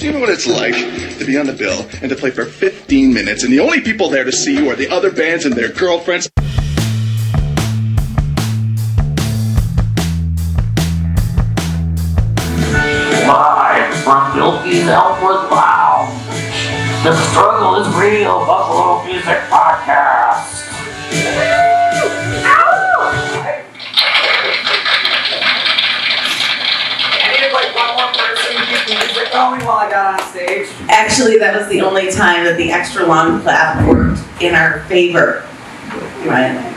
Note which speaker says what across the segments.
Speaker 1: Do you know what it's like to be on the bill and to play for 15 minutes and the only people there to see you are the other bands and their girlfriends?
Speaker 2: Live from Milkie's Elmwood Lounge, the struggle is real Buffalo Music Podcast.
Speaker 3: Music going while I got on stage.
Speaker 4: Actually, that was the only time that the extra long clap worked in our favor. Right?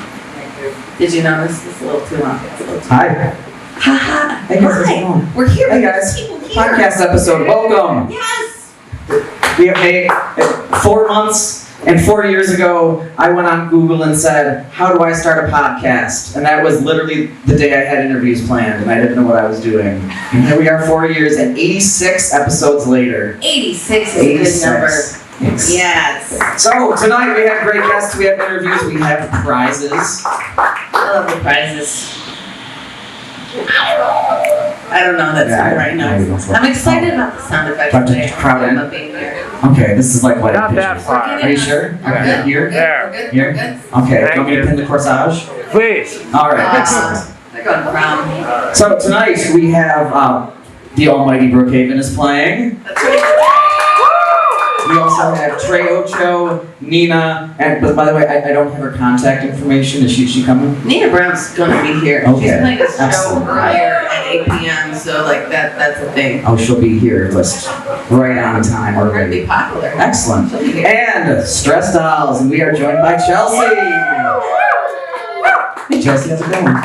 Speaker 4: Did you notice? It's a little too long. It's a little too long.
Speaker 3: Hi.
Speaker 4: Haha.
Speaker 3: Hey guys, how's it going?
Speaker 4: We're here.
Speaker 3: Hey guys,
Speaker 4: People here.
Speaker 3: podcast episode. Welcome.
Speaker 4: Yes.
Speaker 3: We have made 4 months and 4 years ago, I went on Google and said, how do I start a podcast? And that was literally the day I had interviews planned and I didn't know what I was doing. And here we are 4 years and 86 episodes later.
Speaker 4: 86 is a good number. Yes.
Speaker 3: So tonight we have great guests, we have interviews, we have prizes.
Speaker 4: I love the prizes. I don't know that sound right now. I'm excited about the sound effects today.
Speaker 3: Crowd in.
Speaker 4: Here.
Speaker 3: Okay, this is like what?
Speaker 5: Not that far.
Speaker 3: Are you sure?
Speaker 4: We're good.
Speaker 3: Here?
Speaker 5: There.
Speaker 4: We're good.
Speaker 3: Here?
Speaker 4: We're good.
Speaker 3: Okay, do you want me to pin the corsage?
Speaker 5: Please.
Speaker 3: Alright, excellent.
Speaker 4: They're going brown.
Speaker 3: So tonight we have the almighty Brookhaven is playing.
Speaker 4: That's right.
Speaker 3: We also have Trey Ocho, Nina, and but by the way, I don't have her contact information. Is she coming?
Speaker 4: Nina Brown's gonna be here.
Speaker 3: Okay.
Speaker 4: She's playing a show
Speaker 3: Excellent.
Speaker 4: earlier at 8 p.m. So like that's a thing.
Speaker 3: Oh, she'll be here just right on time
Speaker 4: We're gonna
Speaker 3: already.
Speaker 4: be popular.
Speaker 3: Excellent.
Speaker 4: She'll be here.
Speaker 3: And Stress Dolls, and we are joined by Chelsea. Hey Chelsea, how's it going?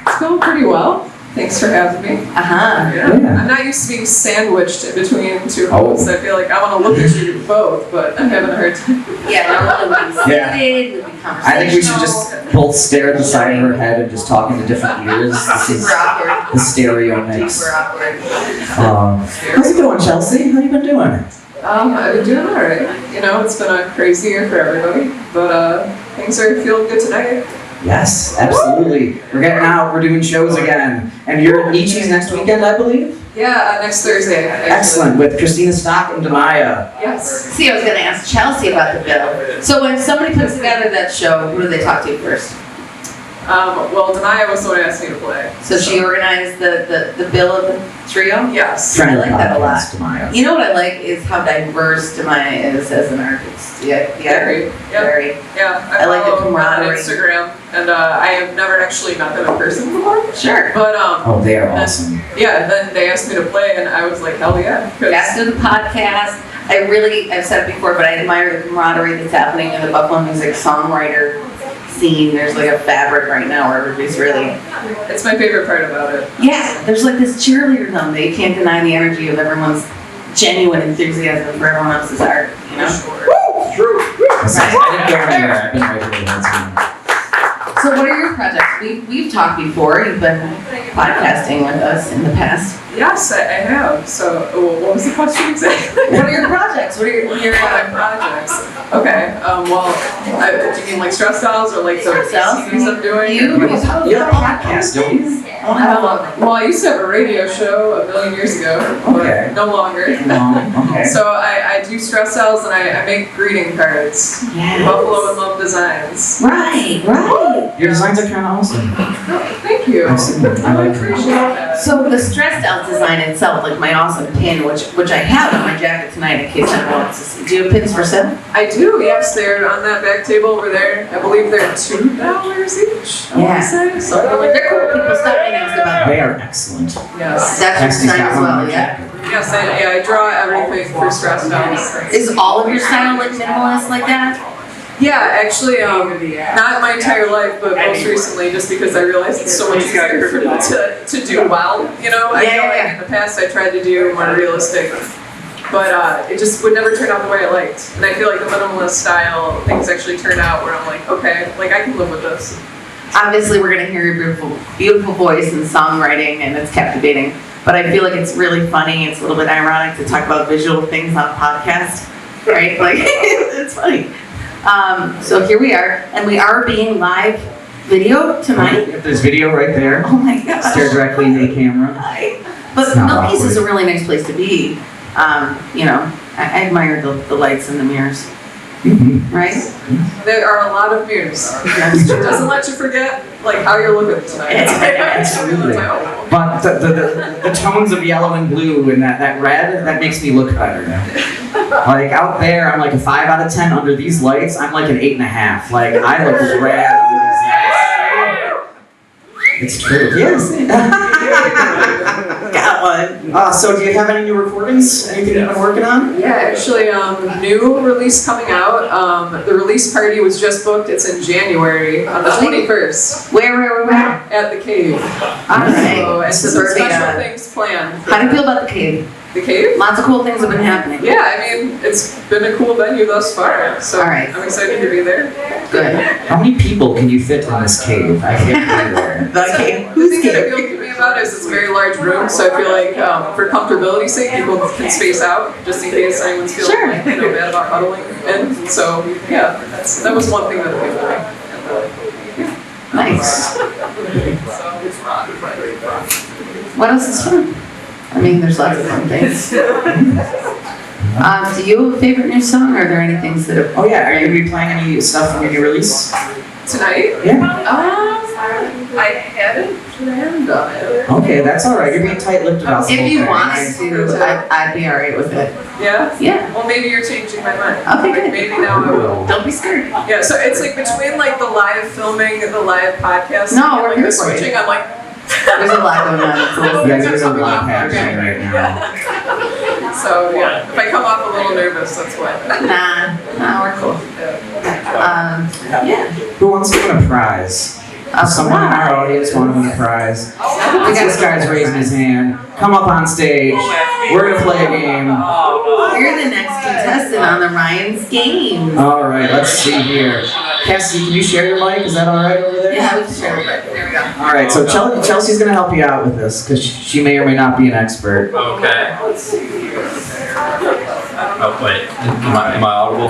Speaker 6: It's going pretty well. Thanks for having me.
Speaker 4: Uh-huh.
Speaker 3: Yeah.
Speaker 6: I'm not used to being sandwiched in between two hosts. I feel like I want to look at you both, but I'm having a hard time.
Speaker 4: Yeah, we'll be
Speaker 3: Yeah.
Speaker 4: seated, we'll be conversational.
Speaker 3: I think we should just both stare at the side of her head and just talk into different ears. This is
Speaker 4: Super awkward.
Speaker 3: the stereo mix.
Speaker 4: Super awkward.
Speaker 3: How's it going, Chelsea? How you been doing?
Speaker 6: I've been doing all right. You know, it's been a crazy year for everybody, but things are feeling good tonight.
Speaker 3: Yes, absolutely. We're getting out. We're doing shows again. And you're at Ichi's next weekend, I believe?
Speaker 6: Yeah, next Thursday. Actually.
Speaker 3: Excellent. With Christina Stock and Demaya.
Speaker 6: Yes.
Speaker 4: See, I was gonna ask Chelsea about the bill. So when somebody puts together that show, who do they talk to first?
Speaker 6: Well, Demaya was the one who asked me to play.
Speaker 4: So she organized the bill of the trio?
Speaker 6: Yes.
Speaker 3: Friend
Speaker 4: I
Speaker 3: of
Speaker 4: like
Speaker 3: the
Speaker 4: that a lot.
Speaker 3: podcast, Demaya.
Speaker 4: You know what I like is how diverse Demaya is as an artist. Yeah,
Speaker 6: Very. Yeah.
Speaker 4: very.
Speaker 6: Yeah.
Speaker 4: I like the
Speaker 6: follow them on
Speaker 4: camaraderie.
Speaker 6: Instagram, and I have never actually met them in person before.
Speaker 4: Sure.
Speaker 6: But
Speaker 3: Oh, they are awesome.
Speaker 6: yeah, then they asked me to play, and I was like, hell yeah. 'cause-
Speaker 4: After the podcast, I've said it before, but I admire the camaraderie that's happening in the Buffalo music songwriter scene. There's like a fabric right now where everybody's really,
Speaker 6: It's my favorite part about it.
Speaker 4: yeah, there's like this cheerleader zone. They can't deny the energy of everyone's genuine enthusiasm for everyone else's art, you know?
Speaker 6: True.
Speaker 3: I didn't go anywhere. I've been right here. That's fine.
Speaker 4: So what are your projects? We've talked before. You've been podcasting with us in the past.
Speaker 6: Yes, I have. So, what was the question exactly?
Speaker 4: What are your projects? What are your
Speaker 6: my projects? Okay. Do you mean like Stress Dolls or like the
Speaker 4: Stress Dolls?
Speaker 6: CDs I'm doing?
Speaker 4: You have
Speaker 3: You have a podcast, don't you?
Speaker 6: Well, I used to have a radio show a million years ago,
Speaker 3: Okay.
Speaker 6: but no longer.
Speaker 3: No, okay.
Speaker 6: So I do Stress Dolls and I make greeting cards.
Speaker 4: Yes.
Speaker 6: Buffalo and Love Designs.
Speaker 4: Right.
Speaker 3: Your designs are kind of awesome.
Speaker 6: Thank you.
Speaker 3: Excellent. I like them.
Speaker 6: appreciate that.
Speaker 4: So the stressed out design itself, like my awesome pin, which I have on my jacket tonight in case anyone wants to see. Do you have pins for sale?
Speaker 6: I do, yes. They're on that back table over there. I believe they're $2 each. I wanna say, something like
Speaker 4: They're cool.
Speaker 6: that.
Speaker 4: People stop and ask about them.
Speaker 3: They are excellent.
Speaker 6: Yes.
Speaker 4: That's your
Speaker 3: Cassidy's
Speaker 4: design
Speaker 3: got
Speaker 4: as
Speaker 3: one on
Speaker 4: well,
Speaker 3: her
Speaker 4: yeah?
Speaker 3: jacket.
Speaker 6: Yes, I draw everything for Stress Dolls.
Speaker 4: Is all of your style like minimalist like that?
Speaker 6: Yeah, actually, not my entire life, but most recently, just because I realized it's so much easier for me to do well. You know, I feel like in the past I tried to do more realistic, but it just would never turn out the way I liked. And I feel like the minimalist style things actually turn out where I'm like, okay, like I can live with this.
Speaker 4: Obviously, we're gonna hear your beautiful voice and songwriting, and it's captivating. But I feel like it's really funny. It's a little bit ironic to talk about visual things on podcast, right? Like it's funny. So here we are, and we are being live video tonight.
Speaker 3: Yep, there's video right there.
Speaker 4: Oh my gosh.
Speaker 3: Stare directly into the camera.
Speaker 4: Hi. But
Speaker 3: It's not
Speaker 4: Milkie's is a
Speaker 3: awkward.
Speaker 4: really nice place to be. You know, I admire the lights and the mirrors, right?
Speaker 6: There are a lot of mirrors. It doesn't let you forget like how you're looking tonight.
Speaker 3: Absolutely. But the tones of yellow and blue and that red, that makes me look better. Like out there, I'm like a 5 out of 10. Under these lights, I'm like an 8.5. Like I look rad under these lights. It's true. Yes.
Speaker 4: Got one.
Speaker 3: So do you have any new recordings? Anything you've been working on?
Speaker 6: Yeah, actually, new release coming out. The release party was just booked. It's in January on the 21st
Speaker 4: Where?
Speaker 6: at the Cave.
Speaker 4: Alright.
Speaker 6: So, and
Speaker 4: This is
Speaker 6: some
Speaker 4: already,
Speaker 6: special things planned.
Speaker 4: How do you feel about the cave?
Speaker 6: The Cave?
Speaker 4: Lots of cool things have been happening.
Speaker 6: Yeah, I mean, it's been a cool venue thus far. So
Speaker 4: Alright.
Speaker 6: I'm excited to be there.
Speaker 4: Good.
Speaker 3: How many people can you fit in this cave? I can't be there.
Speaker 4: The cave.
Speaker 6: The thing that appealed to me about it is it's a very large room, so I feel like for comfortability's sake, people can space out just in case anyone's feeling
Speaker 4: Sure.
Speaker 6: like, bad about huddling in. So yeah, that was one thing that appealed to me.
Speaker 4: Nice. What else is fun? I mean, there's lots of fun things. Do you have a favorite new song, or are there any things that have...
Speaker 3: Oh yeah, are you gonna be playing any stuff from your new release?
Speaker 6: Tonight?
Speaker 3: Yeah.
Speaker 6: I hadn't planned on it.
Speaker 3: Okay, that's all right. You're being tight-lipped about the
Speaker 4: If
Speaker 3: whole
Speaker 4: you
Speaker 3: thing.
Speaker 4: wanted to, I'd be alright with it.
Speaker 6: Yeah?
Speaker 4: Yeah.
Speaker 6: Well, maybe you're changing my mind.
Speaker 4: Okay, good.
Speaker 6: Maybe now I will.
Speaker 4: Don't be scared.
Speaker 6: Yeah, so it's like between like the live filming and the live podcasting
Speaker 4: No,
Speaker 6: and
Speaker 4: we're
Speaker 6: like
Speaker 4: here
Speaker 6: the
Speaker 4: for you.
Speaker 6: switching, I'm like,
Speaker 4: There's a lot going on. It's a little-
Speaker 3: Yeah, there's a lot happening right now.
Speaker 6: so yeah, if I come off a little nervous, that's why.
Speaker 4: Nah, we're cool. Yeah.
Speaker 3: Who wants to win a prize? Does someone in our audience want to win a prize? This guy's raising his hand. Come up on stage. We're gonna play a game.
Speaker 4: You're the next contestant on the Ryan's game.
Speaker 3: All right, let's see here. Cassidy, can you share your mic? Is that all right over there?
Speaker 4: Yeah, we can share it. There we go.
Speaker 3: All right, so Chelsea's gonna help you out with this because she may or may not be an expert.
Speaker 5: Okay. Oh, wait. Am I audible?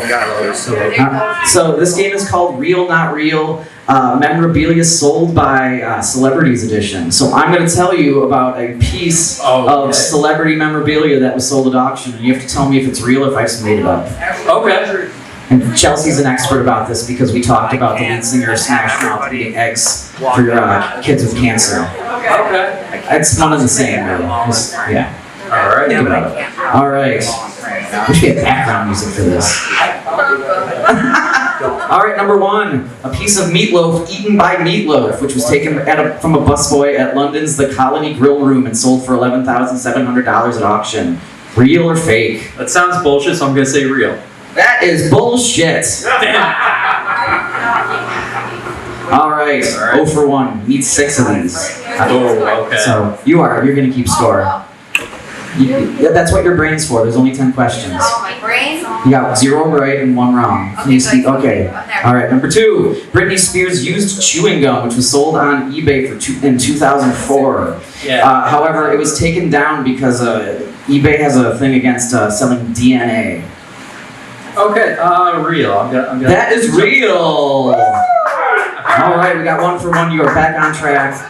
Speaker 3: So this game is called Real Not Real, Memorabilia Sold by Celebrities Edition. So I'm going to tell you about a piece of celebrity memorabilia that was sold at auction, and you have to tell me if it's real or if I just made it up.
Speaker 5: Okay.
Speaker 3: And Chelsea's an expert about this because we talked about the lead singer of Smash Mouth eating eggs for your kids with cancer.
Speaker 5: Okay.
Speaker 3: It's one and the same, really. Yeah.
Speaker 5: All right.
Speaker 3: Think about it. All right. We should get background music for this. All right, number 1, a piece of meatloaf eaten by Meatloaf, which was taken from a busboy at London's The Colony Grill Room and sold for $11,700 at auction. Real or fake?
Speaker 5: That sounds bullshit, so I'm gonna say real.
Speaker 3: That is bullshit. All right, 0 for 1. Need 6 of these.
Speaker 5: Oh, okay.
Speaker 3: So you're gonna keep score. That's what your brain's for. There's only 10 questions.
Speaker 7: My brain?
Speaker 3: You got 0 right and 1 wrong. Can you speak? Okay. All right. Number 2. Britney Spears used chewing gum, which was sold on eBay in 2004.
Speaker 5: Yeah.
Speaker 3: However, it was taken down because eBay has a thing against selling DNA.
Speaker 5: Okay. Real. I'm gonna.
Speaker 3: That is real. All right. We got 1 for 1. You are back on track.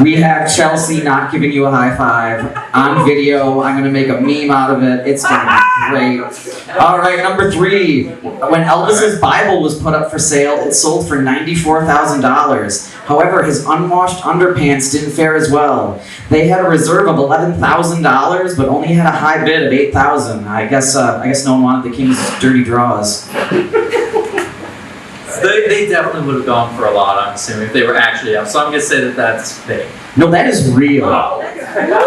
Speaker 3: We have Chelsea not giving you a high five on video. I'm going to make a meme out of it. It's going to be great. All right, number 3. When Elvis's Bible was put up for sale, it sold for $94,000. However, his unwashed underpants didn't fare as well. They had a reserve of $11,000, but only had a high bid of $8,000. I guess no one wanted the King's dirty draws.
Speaker 5: They definitely would have gone for a lot, I'm assuming, if they were actually up. So I'm gonna say that that's fake.
Speaker 3: No, that is real.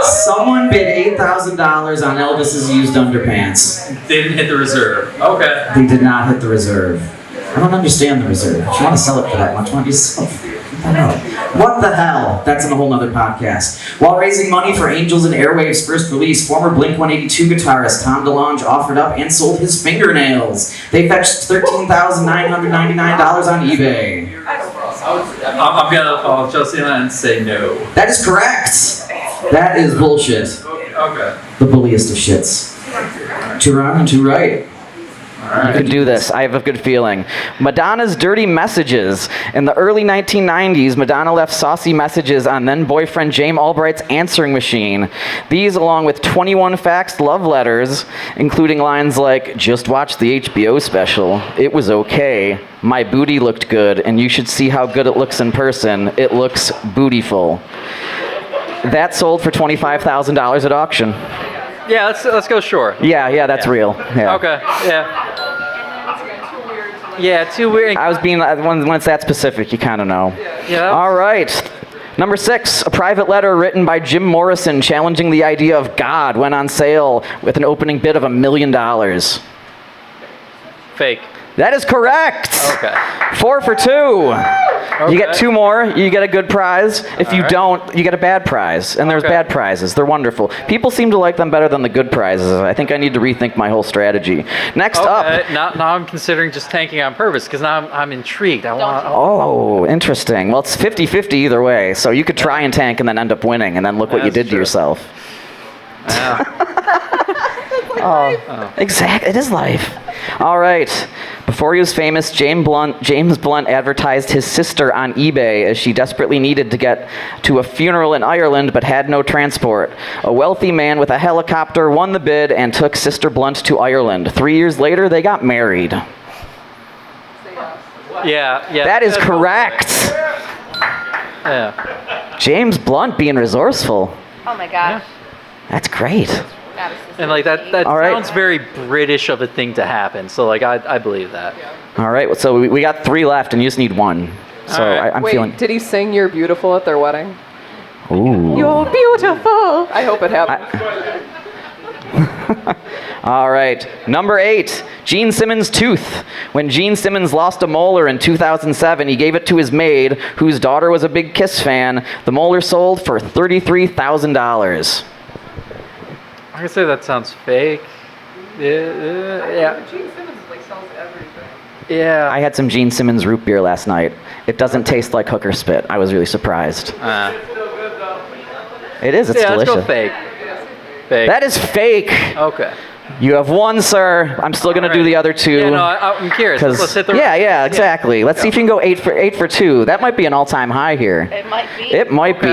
Speaker 3: Someone bid $8,000 on Elvis's used underpants.
Speaker 5: They didn't hit the reserve. Okay.
Speaker 3: They did not hit the reserve. I don't understand the reserve. If you want to sell it for that much, why don't you sell it? What the hell? That's in a whole nother podcast. While raising money for Angels and Airwaves' first release, former Blink-182 guitarist Tom DeLonge offered up and sold his fingernails. They fetched $13,999 on eBay.
Speaker 5: I'm gonna follow Chelsea on that and say no.
Speaker 3: That is correct. That is bullshit.
Speaker 5: Okay.
Speaker 3: The bulliest of shits. 2 wrong and 2 right.
Speaker 5: All
Speaker 7: You can do this. I have a good feeling. Madonna's dirty messages. In the early 1990s, Madonna left saucy messages on then-boyfriend James Albright's answering machine. These, along with 21 faxed love letters, including lines like, "Just watched the HBO special. It was okay. My booty looked good, and you should see how good it looks in person. It looks bootyful." That sold for $25,000 at auction.
Speaker 8: Yeah, let's go sure.
Speaker 7: Yeah, that's real. Yeah.
Speaker 8: Okay. Yeah. Yeah, too weird.
Speaker 7: I was being, when it's that specific, you kind of know.
Speaker 8: Yeah.
Speaker 7: All right. Number 6, a private letter written by Jim Morrison challenging the idea of God went on sale with an opening bid of $1 million.
Speaker 8: Fake.
Speaker 7: That is correct.
Speaker 8: Okay.
Speaker 7: 4 for 2.
Speaker 8: Okay.
Speaker 7: You get 2 more, you get a good prize. If you
Speaker 8: right.
Speaker 7: don't, you get a bad prize. And there's
Speaker 8: Okay.
Speaker 7: bad prizes. They're wonderful. People seem to like them better than the good prizes. I think I need to rethink my whole strategy. Next up.
Speaker 8: Now I'm considering just tanking on purpose because now I'm intrigued. I want.
Speaker 7: Oh, interesting. Well, it's 50-50 either way. So you could try and tank and then end up winning, and then look what you
Speaker 8: That's
Speaker 7: did to
Speaker 8: true.
Speaker 7: yourself. Exactly. It is life. All right. Before he was famous, James Blunt advertised his sister on eBay as she desperately needed to get to a funeral in Ireland but had no transport. A wealthy man with a helicopter won the bid and took Sister Blunt to Ireland. 3 years later, they got married.
Speaker 8: Yeah.
Speaker 7: That is correct.
Speaker 8: Yeah.
Speaker 7: James Blunt being resourceful.
Speaker 9: Oh my gosh.
Speaker 7: That's great.
Speaker 8: And like that
Speaker 7: All right.
Speaker 8: sounds very British of a thing to happen. So like I believe that.
Speaker 7: All right. So we got 3 left, and you just need 1. So
Speaker 8: All right.
Speaker 7: I'm
Speaker 6: Wait,
Speaker 7: feeling.
Speaker 6: did he sing "You're Beautiful" at their wedding?
Speaker 7: Ooh.
Speaker 6: You're beautiful. I hope it happened.
Speaker 7: All right. Number 8, Gene Simmons' tooth. When Gene Simmons lost a molar in 2007, he gave it to his maid, whose daughter was a big Kiss fan. The molar sold for $33,000.
Speaker 8: I'm gonna say that sounds fake. Yeah.
Speaker 6: Gene Simmons sells everything.
Speaker 8: Yeah.
Speaker 7: I had some Gene Simmons root beer last night. It doesn't taste like hooker spit. I was really surprised. It is. It's delicious.
Speaker 8: Let's go fake. Fake.
Speaker 7: That is fake.
Speaker 8: Okay.
Speaker 7: You have 1, sir. I'm still going to do the other 2.
Speaker 8: Yeah, no, I'm curious. Let's hit the.
Speaker 7: Yeah, exactly. Let's see if you can go 8 for 2. That might be an all-time high here.
Speaker 9: It might be.
Speaker 7: It might be.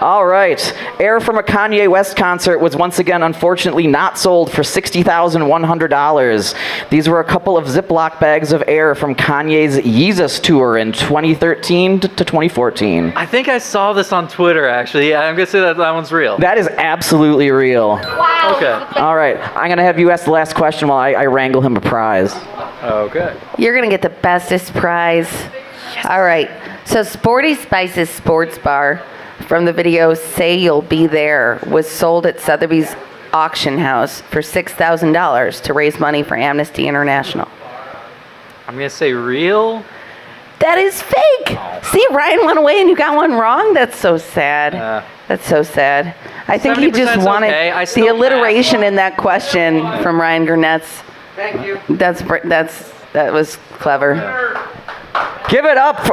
Speaker 7: All right. Air from a Kanye West concert was once again unfortunately not sold for $60,100. These were a couple of Ziploc bags of air from Kanye's Yeezus tour in 2013 to 2014.
Speaker 8: I think I saw this on Twitter actually. Yeah, I'm gonna say that one's real.
Speaker 7: That is absolutely real.
Speaker 9: Wow.
Speaker 8: Okay.
Speaker 7: All right. I'm going to have you ask the last question while I wrangle him a prize.
Speaker 8: Okay.
Speaker 9: You're gonna get the bestest prize. All right. So Sporty Spice's sports bar from the video "Say You'll Be There" was sold at Sotheby's auction house for $6,000 to raise money for Amnesty International.
Speaker 8: I'm gonna say real.
Speaker 9: That is fake. See, Ryan went away and you got one wrong. That's so sad. That's so sad. I think he just
Speaker 8: 70% 's
Speaker 9: wanted
Speaker 8: okay. I
Speaker 9: the
Speaker 8: still
Speaker 9: alliteration in that question from Ryan Gurnetz.
Speaker 6: Thank you.
Speaker 9: That was clever.
Speaker 7: Give it up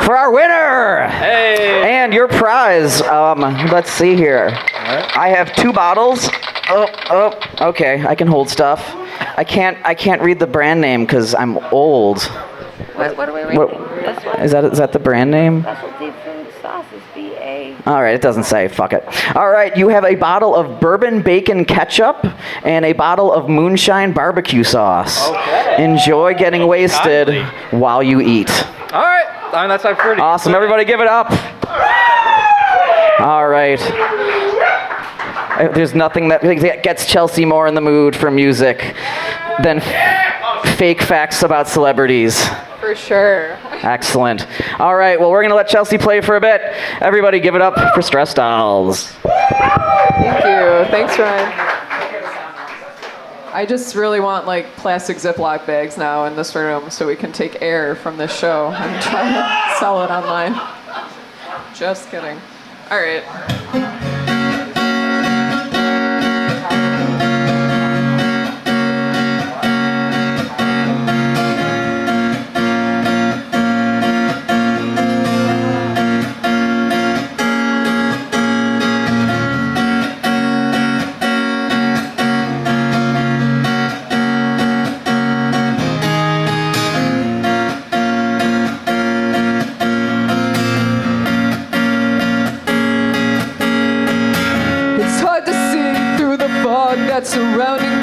Speaker 7: for our winner.
Speaker 8: Hey.
Speaker 7: And your prize. Let's see here. I have 2 bottles. Oh, okay. I can hold stuff. I can't read the brand name because I'm old.
Speaker 9: What are we reading?
Speaker 7: What, is that the brand name?
Speaker 9: Specialty food sauces, BA.
Speaker 7: All right, it doesn't say. Fuck it. All right, you have a bottle of bourbon bacon ketchup and a bottle of moonshine barbecue sauce.
Speaker 8: Okay.
Speaker 7: Enjoy getting wasted while you eat.
Speaker 8: All right. That's pretty.
Speaker 7: Awesome. Everybody give it up. All right. There's nothing that gets Chelsea more in the mood for music than fake facts about celebrities.
Speaker 6: For sure.
Speaker 7: Excellent. All right, well, we're going to let Chelsea play for a bit. Everybody give it up for Stress Dolls.
Speaker 6: Thank you. Thanks, Ryan. I just really want plastic Ziploc bags now in this room so we can take air from this show and try to sell it online. Just kidding. All right.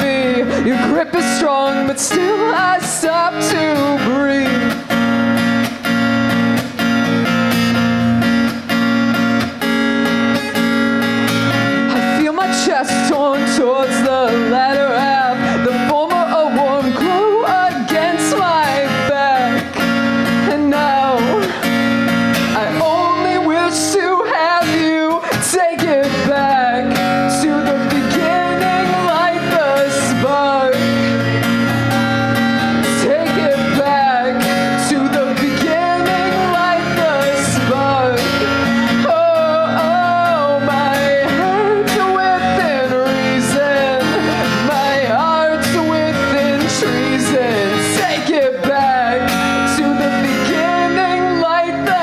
Speaker 6: me. Your grip is strong, but still I stop to breathe. I feel my chest torn towards the latter half, the former a warm glow against my back. And now I only wish to have you take it back to the beginning, light the spark. Take it back to the beginning, light the spark. Oh, oh, my head's within reason, my heart's within treason. Take it back to the beginning, light the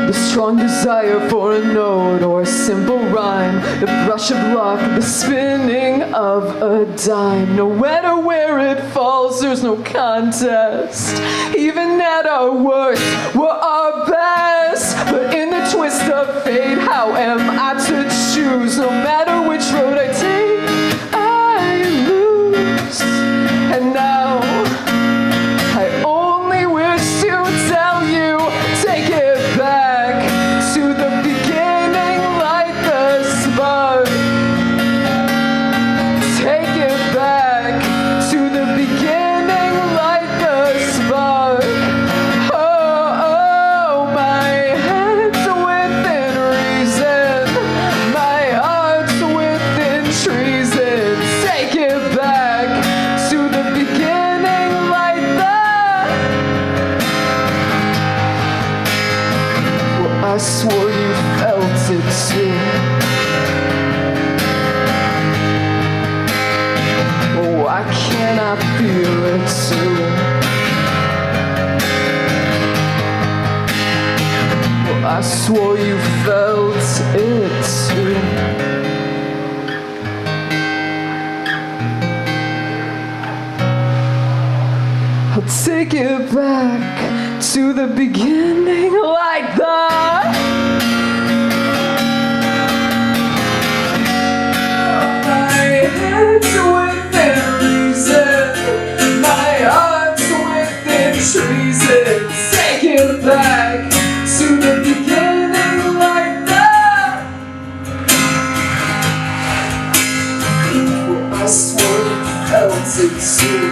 Speaker 6: The strong desire for a note or a simple rhyme, the brush of luck, the spinning of a dime. No matter where it falls, there's no contest. Even at our worst, we're our best. But in the twist of fate, how am I to choose? No matter which road I take, I lose. And now I only wish to tell you, take it back to the beginning, light the spark. Take it back to the beginning, light the spark. Oh, oh, my head's within reason, my heart's within treason. Take it back to the beginning, light the Well, I swore you felt it too. Oh, why can't I feel it too? Well, I swore you felt it too. I'll take it back to the beginning, like that. My head's within reason, my heart's within treason. Take it back to the beginning, like that. Well, I swore you felt it too.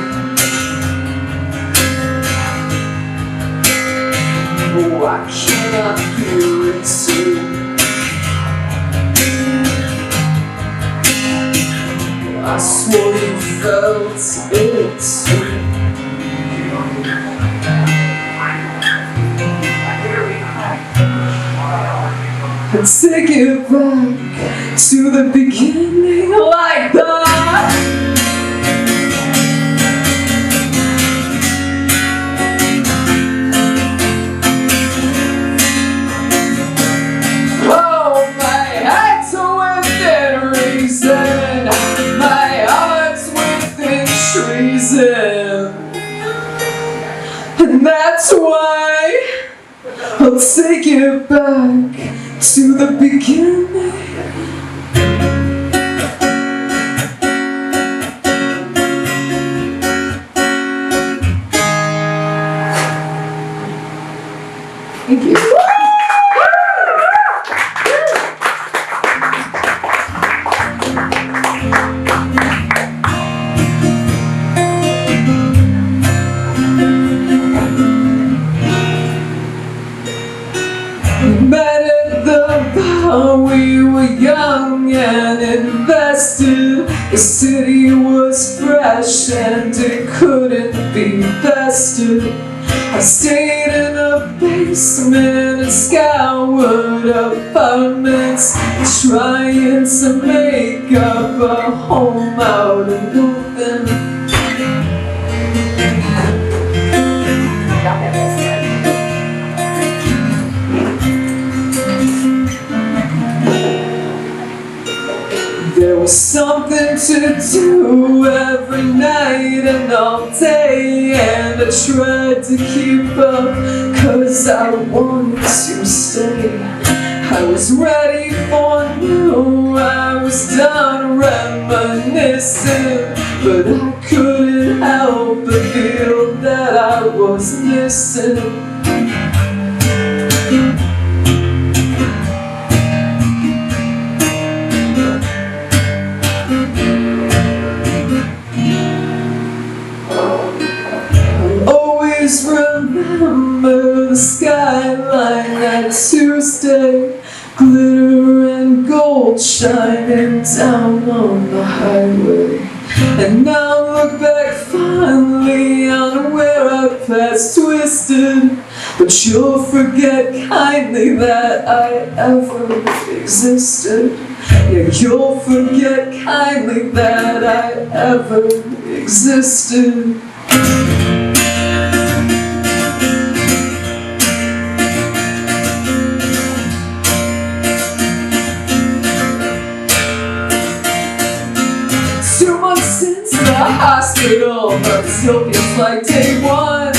Speaker 6: Oh, I cannot feel it too. I swore you felt it too. And take it back to the beginning, like that. Oh, my head's within reason, my heart's within treason. And that's why I'll take it back to the beginning. Thank you. Met at the bar, we were young and invested. The city was fresh and it couldn't be bested. I stayed in a basement and scoured apartments, trying to make up a home out of nothing. There were was something to do every night and all day, and I tried to keep up, 'cause I wanted to stay. I was ready for new, I was done reminiscing, but I couldn't help but feel that I was missing. Remember the skyline that Tuesday, glitter and gold shining down on the highway. And now look back finally on where our paths twisted, but you'll forget kindly that I ever existed. Yeah, you'll forget kindly that I ever existed. Hospital, but still feels like day one.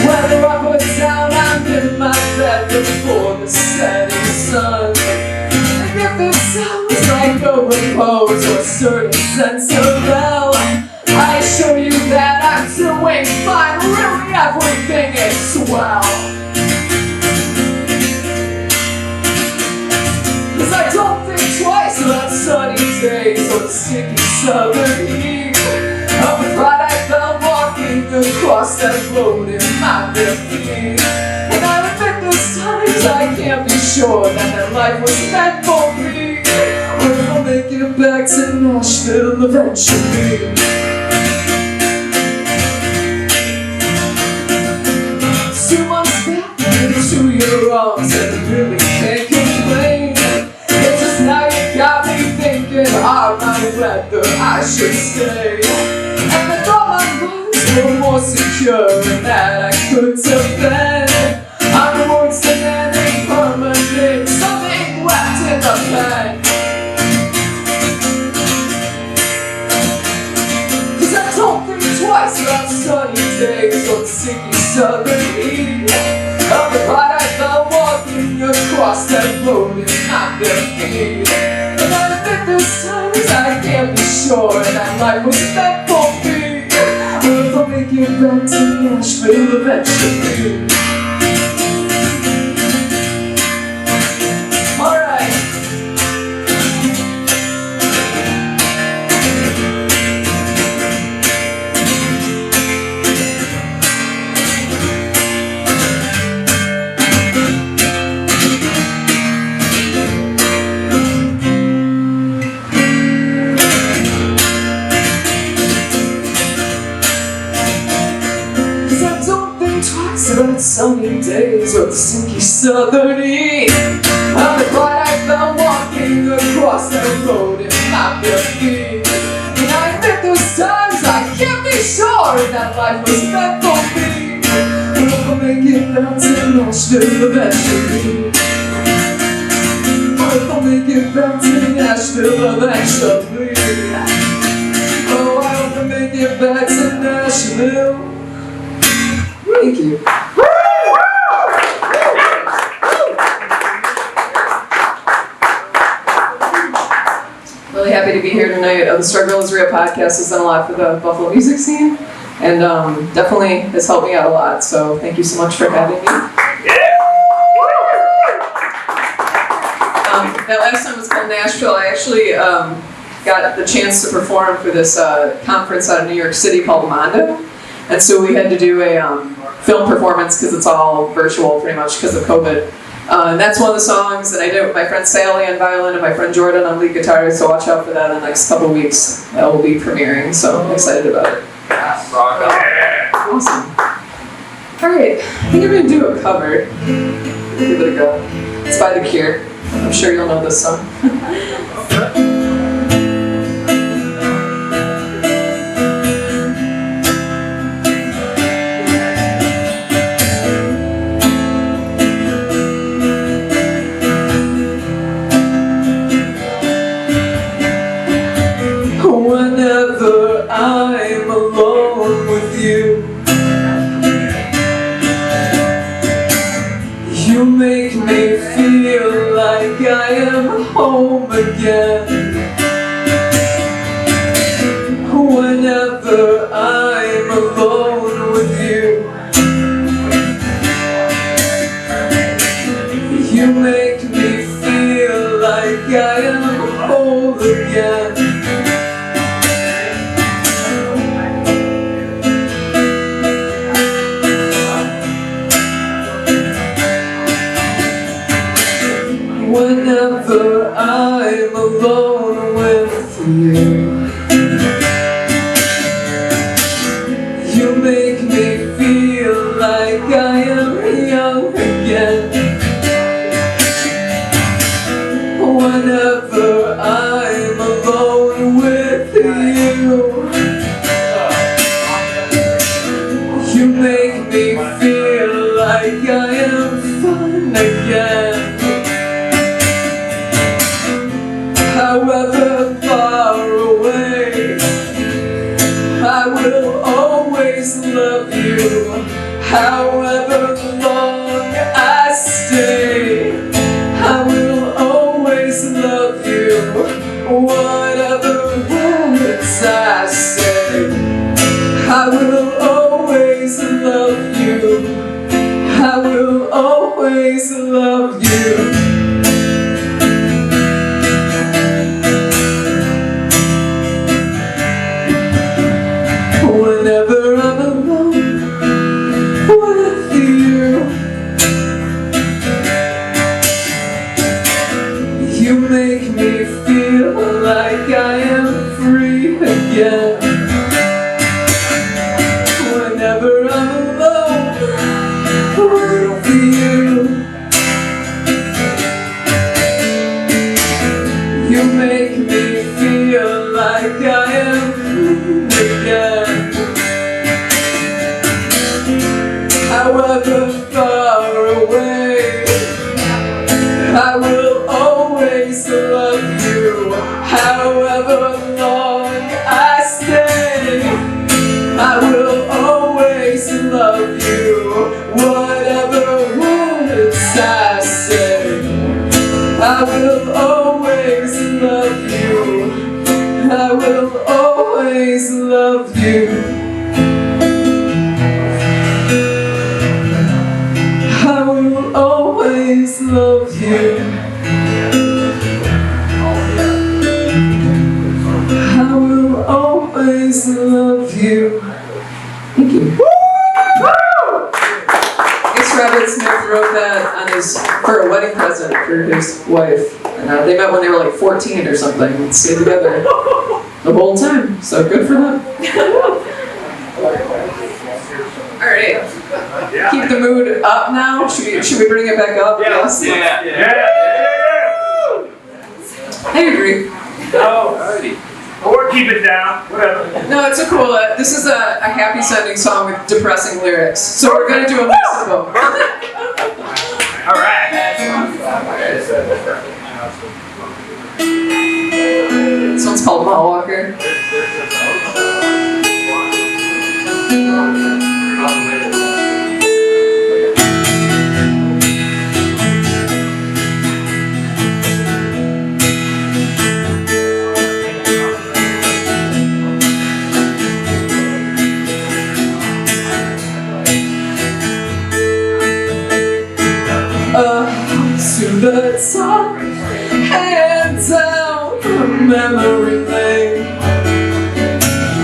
Speaker 6: Whether up or down, I'm in my bed before the setting sun. And if it sounds like a repose or a certain sense of hell, I assure you that I'm doing fine. Really, everything is swell. 'Cause I don't think twice about sunny days or the sticky southern heat. On the Friday I fell walking across that road in my bare feet. And I admit there's times I can't be sure that life was meant for me. But I'll make it back to Nashville eventually. 2 months back into your arms and I really can't complain. It's just now you got me thinking hard about whether I should stay. And I thought my minds were more secure and that I could defend on the words demanding permanent, something left in the pen. 'Cause I don't think twice about sunny days or the sticky southern heat. On the ride I fell walking across that road in my bare feet. And I admit there's times I can't be sure that life was meant for me. But if I make it back to Nashville eventually. Alright. About sunny days or the sinky southern heat. On the ride I fell walking across that road in my bare feet. And I admit those times I can't be sure that life was meant for me. But if I make it back to Nashville eventually. But if I make it back to Nashville eventually. Oh, I hope I make it back to Nashville. Thank you. Really happy to be here tonight. The Struggle is Real podcast has done a lot for the Buffalo music scene, and definitely has helped me out a lot. So thank you so much for having me. That last time was called Nashville. I actually got the chance to perform for this conference out of New York City called Mondo. And so we had to do a film performance because it's all virtual pretty much because of COVID. And that's one of the songs that I did with my friend Sally on violin and my friend Jordan on lead guitar, so watch out for that in the next couple weeks. That will be premiering, so I'm excited about it.
Speaker 5: Rock on.
Speaker 6: Awesome. Alright, I think I'm going to do a cover. Give it a go. It's by The Cure. I'm sure you'll know this song. I am home again. Whenever I'm alone with you, you make me feel like I am whole again. Whenever I'm alone with you, you make me feel like I am young again. Whenever I'm alone with you, you make me feel like I am fun again. However far away, I will always love you. However long I stay, I will always love you. Whatever words I say, I will always love you. I will always love you. Whenever I'm alone with you, you make me feel like I am free again. Whenever I'm alone with you, you make me feel like I am free again. However far away, I will always love you. However long I stay, I will always love you. Whatever words I say, I will always love you. I will always love you. I will always love you. I will always love you. Thank you. Guess Robert Smith wrote that on for a wedding present for his wife. And they met when they were like 14 or something and stayed together the whole time. So good for them. Alright. Keep the mood up now. Should we bring it back up? Yes.
Speaker 2: Yeah.
Speaker 6: I agree.
Speaker 2: Or keep it down, whatever.
Speaker 6: No, it's a cool. This is a happy sounding song with depressing lyrics. So we're gonna do a mix of both.
Speaker 2: Alright.
Speaker 6: This one's called Mall Walker. To the top and down memory lane,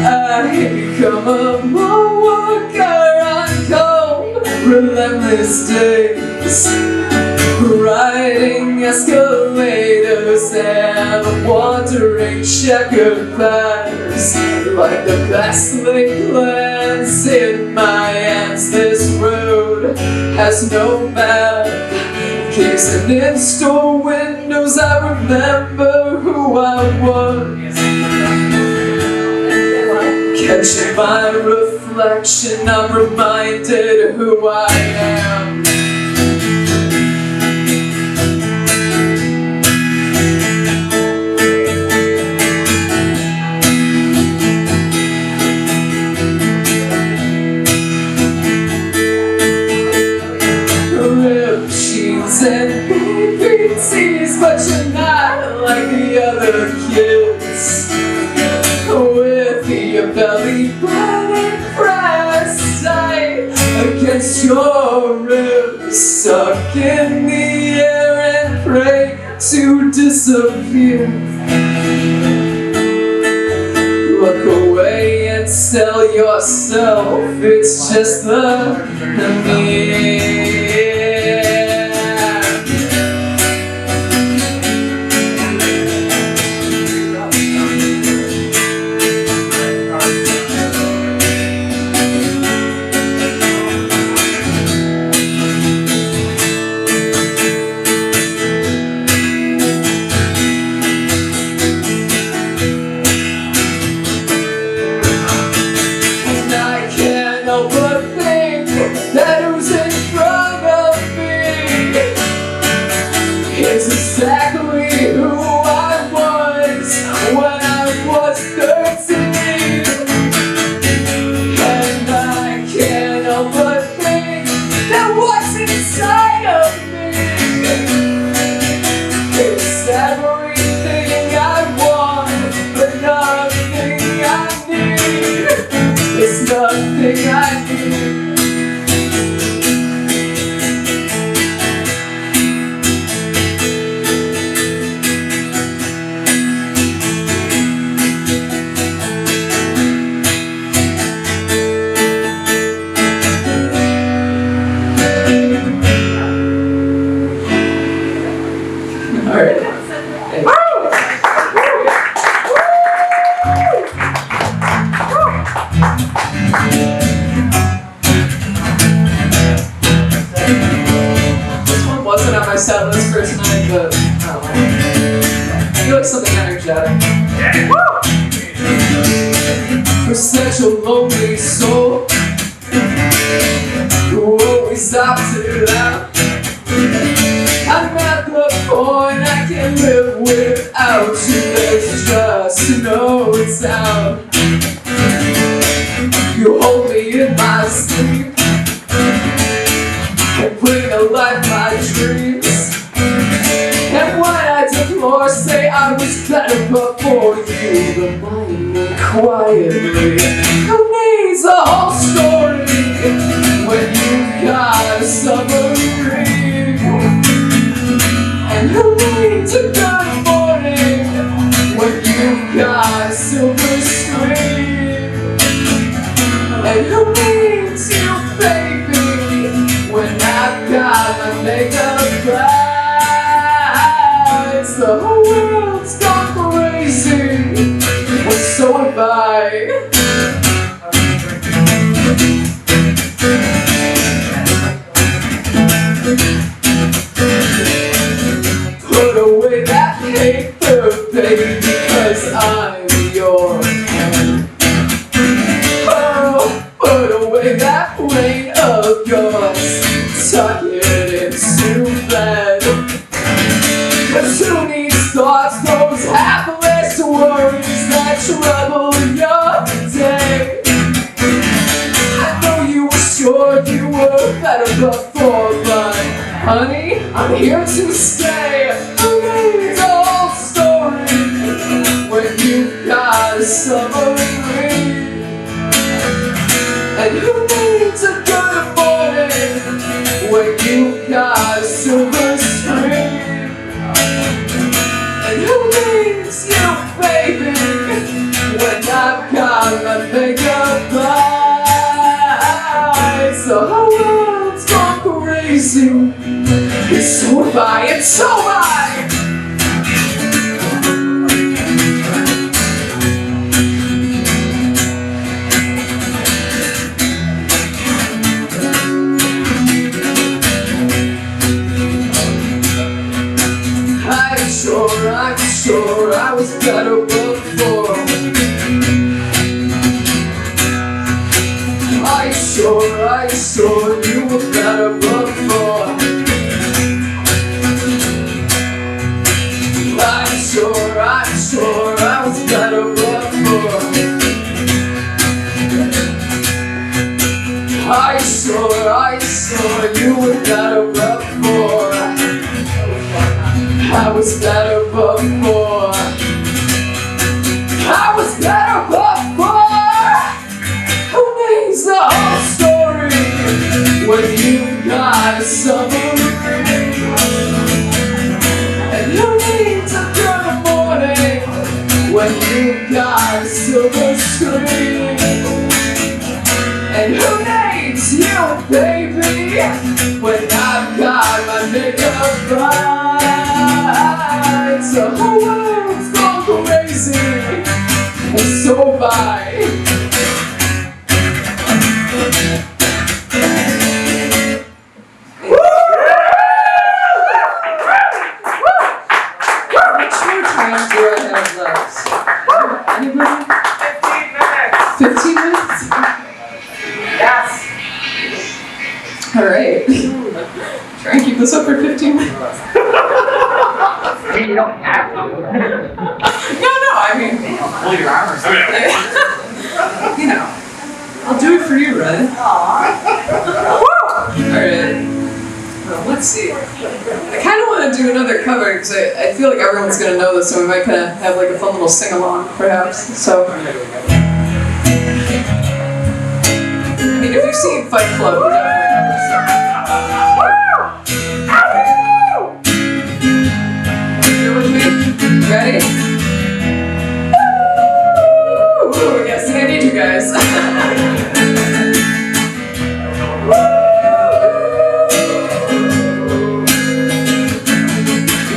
Speaker 6: I become a mall walker on cold, relentless days, riding escalators and wandering checkered paths, like the best laid plans in my hands. This road has no map. Keeps and in store windows, I remember who I was. Catching my reflection, I'm reminded who I am. Ripped jeans and baby tees, but you your belly button pressed tight against your ribs, suck in the air and pray to disappear. Look away and tell yourself it's just the mirror. That who's in front of me is exactly who I was when I was 13. And I can't help but think that what's inside of me is everything I want, but nothing I need. It's nothing I need. Wasn't on my set list for tonight, but I don't know. I feel like something energetic. For such a lonely soul who always opted out, I'm at the point I can live without you. There's just no sound. You hold me in my sleep and bring alive my dreams. And when I deplore, say I was better before you. Remind me quietly, who needs the whole story when you've got a submarine? And who needs a good morning when you've got a silver screen? And who needs you, baby, when I've got my makeup right? The whole world's gone crazy, and so have I. Put away that paper, baby, 'cause I'm your man. Oh, put away that plane of yours, tuck it into bed. 'Cause who needs thoughts, those hapless worries that trouble your day? I know you were sure you were better before, but honey, I'm here to stay. Who needs a whole story when you've got a submarine? And who needs a good morning when you've got a silver screen? And who needs you, baby, when I've got my makeup eyes? The whole world's gone crazy, and so have I, and so am I. I'm sure I was better before. I'm sure you were better before. I'm sure I was better before. I'm sure you were better before. I was better before. I was better before. And who needs you, baby, when I've got my makeup right? So the world's gone crazy, and so have I. How much more time do I have left? Anybody? 15 minutes?
Speaker 4: Yes.
Speaker 6: All right. Try and keep this up for 15 minutes.
Speaker 2: I mean, you don't have to.
Speaker 6: No, I mean,
Speaker 2: Pull your arm or something.
Speaker 6: you know, I'll do it for you, Red. All right. Well, let's see. I kind of want to do another cover because I feel like everyone's going to know this, so we might kind of have like a fun little sing-along, perhaps. So, I mean, if you've seen Fight Club, you definitely know this song. You with me? Ready? Ooh, yes, I need you guys.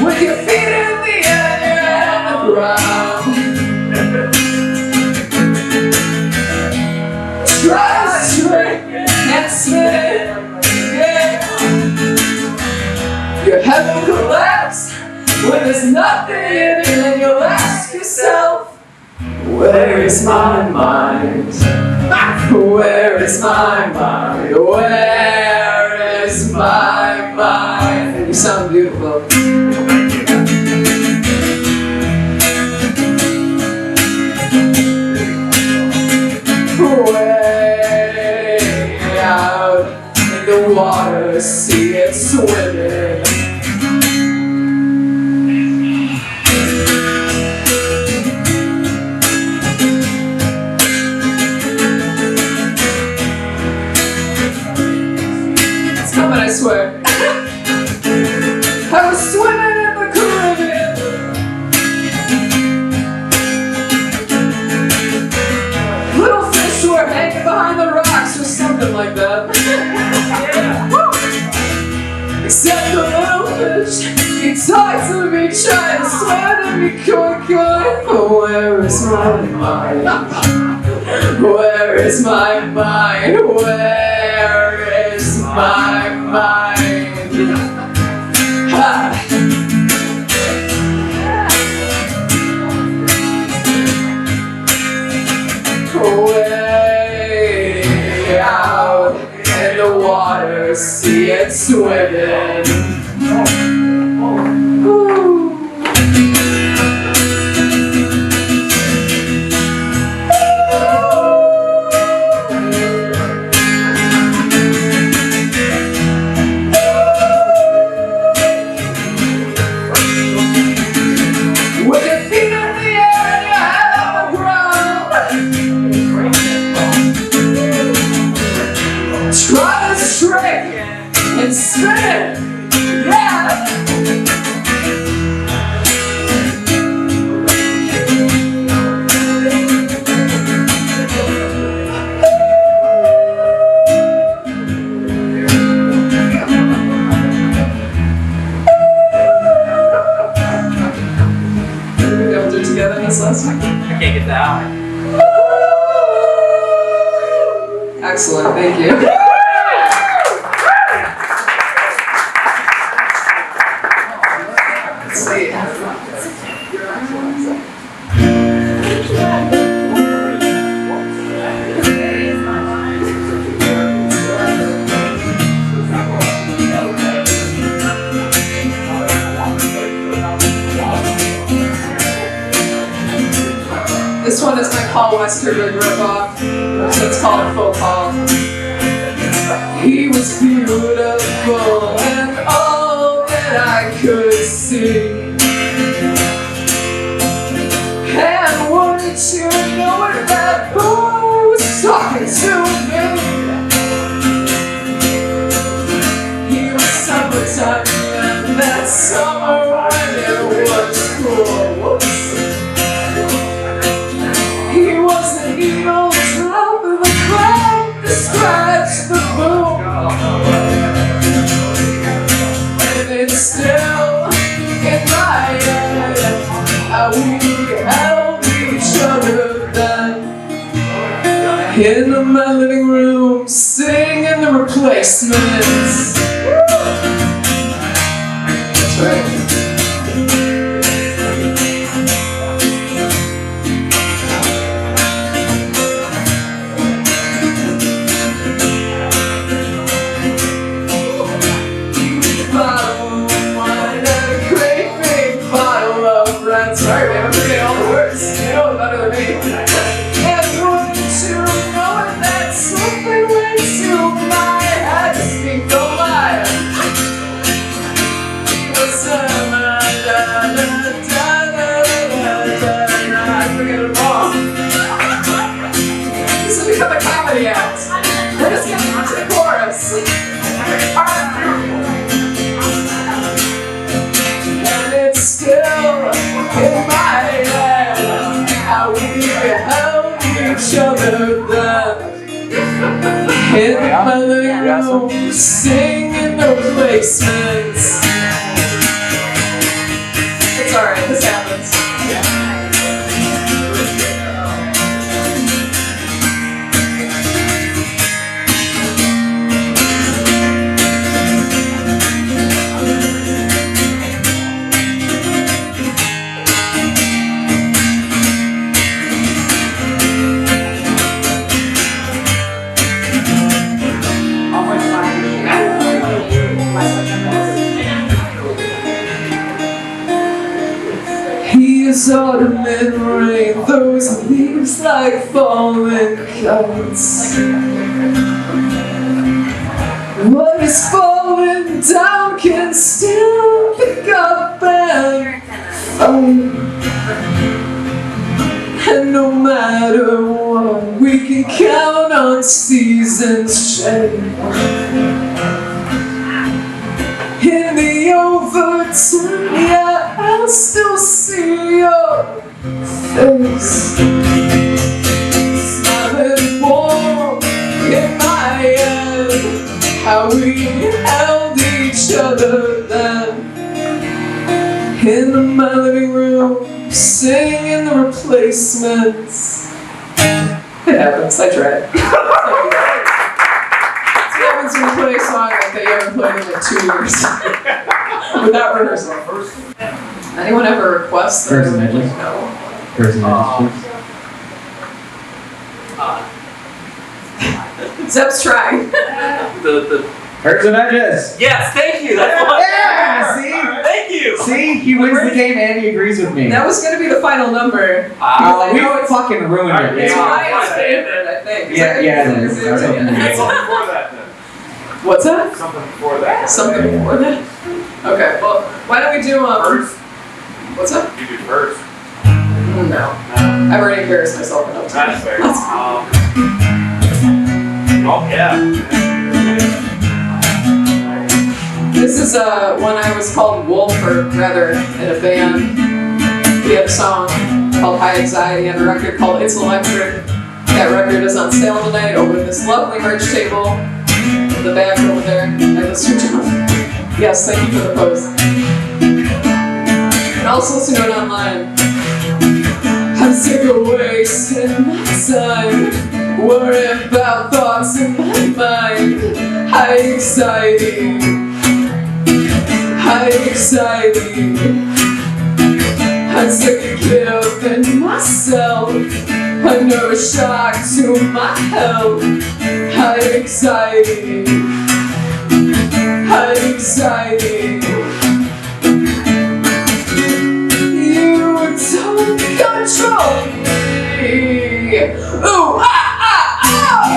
Speaker 6: With your feet in the air and the ground, try to straight and spin, yeah. Your head will collapse when there's nothing in it, and you'll ask yourself, where is my mind? Where is my mind? Where is my mind? You sound beautiful. Way out in the water, see it swimming. It's coming, I swear. I was swimming in the Caribbean. Little fish were hanging behind the rocks or something like that. Except the little fish, he talked to me, trying to swear to me, going. Where is my mind? Where is my mind? Where is my mind? Ha! Way out in the water, see it swimming. Ooh. With your feet in the air and your head on the ground, try to straight and spin, yeah. Did we ever do it together this last week?
Speaker 5: I can't get that out.
Speaker 6: Excellent, thank you. Let's see. This one is my Paul Westerberg ripoff, so it's called Folk Hall. He was beautiful and all that I could see. And wouldn't you know it, that boy was talking to me. He was summertime and that summer when it was cool. Whoops. He was the evil drop of the cloud, the In my living room, singing the Replacements. That's right. Sorry, man, I'm forgetting all the words. You know it better than me. And wouldn't you know it, that something went to my head to speak the lie. I forget it all. This has become a comedy act. We're just getting into the chorus. And it's still in my head how we held each other then. In my living room, singing the Replacements. It's alright, this happens. It's autumn and rain, those leaves like falling kites. What is falling down can still pick up and fight. And no matter what, we can count on seasons change. In the overtime, yeah, I'll still see your face. Smiling warm in my head, how we held each other then. In my living room, singing the Replacements. It happens, I tried. To play a song like that you haven't played in like 2 years without rehearsal. Anyone ever request that?
Speaker 3: Birds and Edges.
Speaker 6: No.
Speaker 3: Birds and Edges.
Speaker 6: Zeb's trying.
Speaker 5: The
Speaker 3: Birds and Edges.
Speaker 5: yes, thank you. That's what
Speaker 3: Yeah, see?
Speaker 5: Thank you.
Speaker 3: See, he wins the game and he agrees with me.
Speaker 6: That was going to be the final number.
Speaker 3: We fucking ruined it.
Speaker 6: It's
Speaker 5: Yeah.
Speaker 6: Ryan's favorite, I think.
Speaker 3: Yeah, it is. I was hoping you'd get
Speaker 2: Something before that then.
Speaker 6: What's that?
Speaker 2: Something before that.
Speaker 6: Something before that? Okay, well, why don't we do,
Speaker 2: First?
Speaker 6: what's up?
Speaker 2: You do first.
Speaker 6: No. I've already embarrassed myself enough.
Speaker 2: That's fair. Oh, yeah.
Speaker 6: This is when I was called Wolf, or rather in a band. We had a song called High Anxiety and a record called It's Electric. That record is on sale tonight over this lovely merch table in the back over there. Mr. John. Yes, thank you for the post. And also listen to it online. I'm sick of wasting my time worrying about thoughts in my mind. High anxiety. High anxiety. I'm sick of killing myself. Under a shock to my health. High anxiety. High anxiety. You don't control me. Ooh, ah, ah, ah.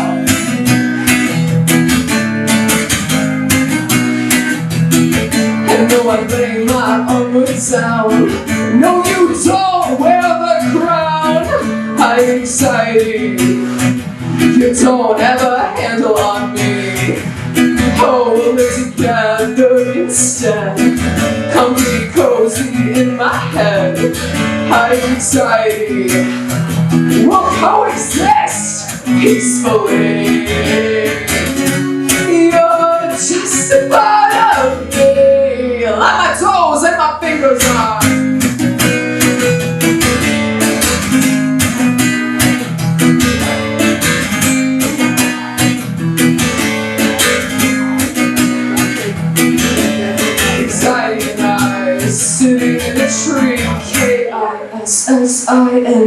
Speaker 6: And no, I lay my armor down. No, you don't wear the crown. High anxiety. You don't have a handle on me. Hold it together instead. Come be cozy in my head. High anxiety. We'll coexist peacefully. You're just a part of me. Like my toes and my fingers are.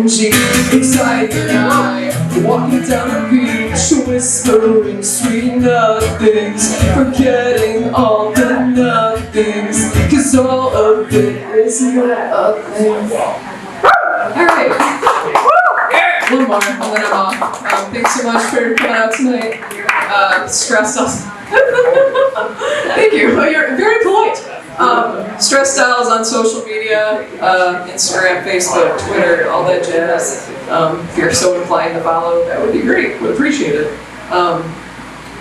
Speaker 6: OMG, anxiety and I, walking down the beach, whispering sweet nothings, forgetting all the nothings, 'cause all of it is nothing. Alright. One more, and then I'm off. Thanks so much for coming out tonight. Stressed out. Thank you. Oh, you're very polite. Stress Styles on social media, Instagram, Facebook, Twitter, all that jazz. If you're so inclined to follow, that would be great. Would appreciate it.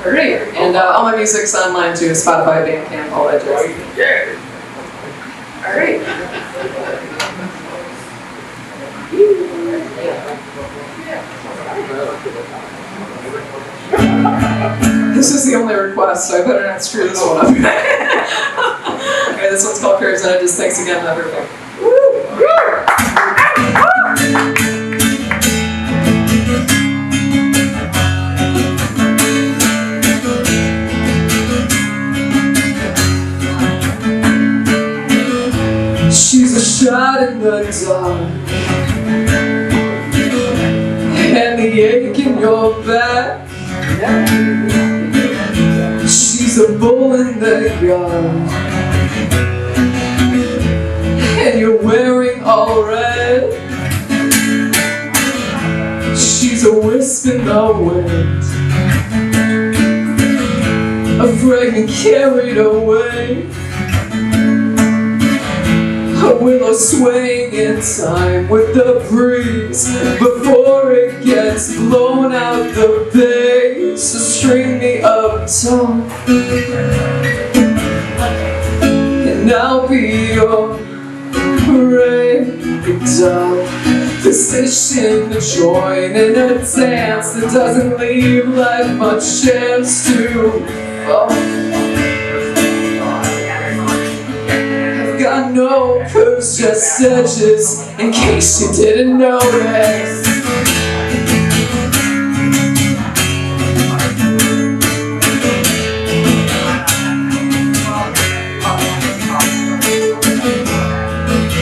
Speaker 6: Great. And all my music's online too, Spotify, Bandcamp, all that jazz. Yeah. All right. This is the only request, so I better not screw this one up. Okay, this one's called Curves and Edges. Thanks again, everything. She's a shot in the dark, and the ache in your back. She's a bull in the yard, and you're wearing all red. She's a wisp in the wind, a fragment carried away. A willow swaying in time with the breeze before it gets blown out the bay. So string me up tall, and I'll be your ragdoll, position to join in a dance that doesn't leave like much chance to fall. Got no curves, just edges, in case you didn't notice.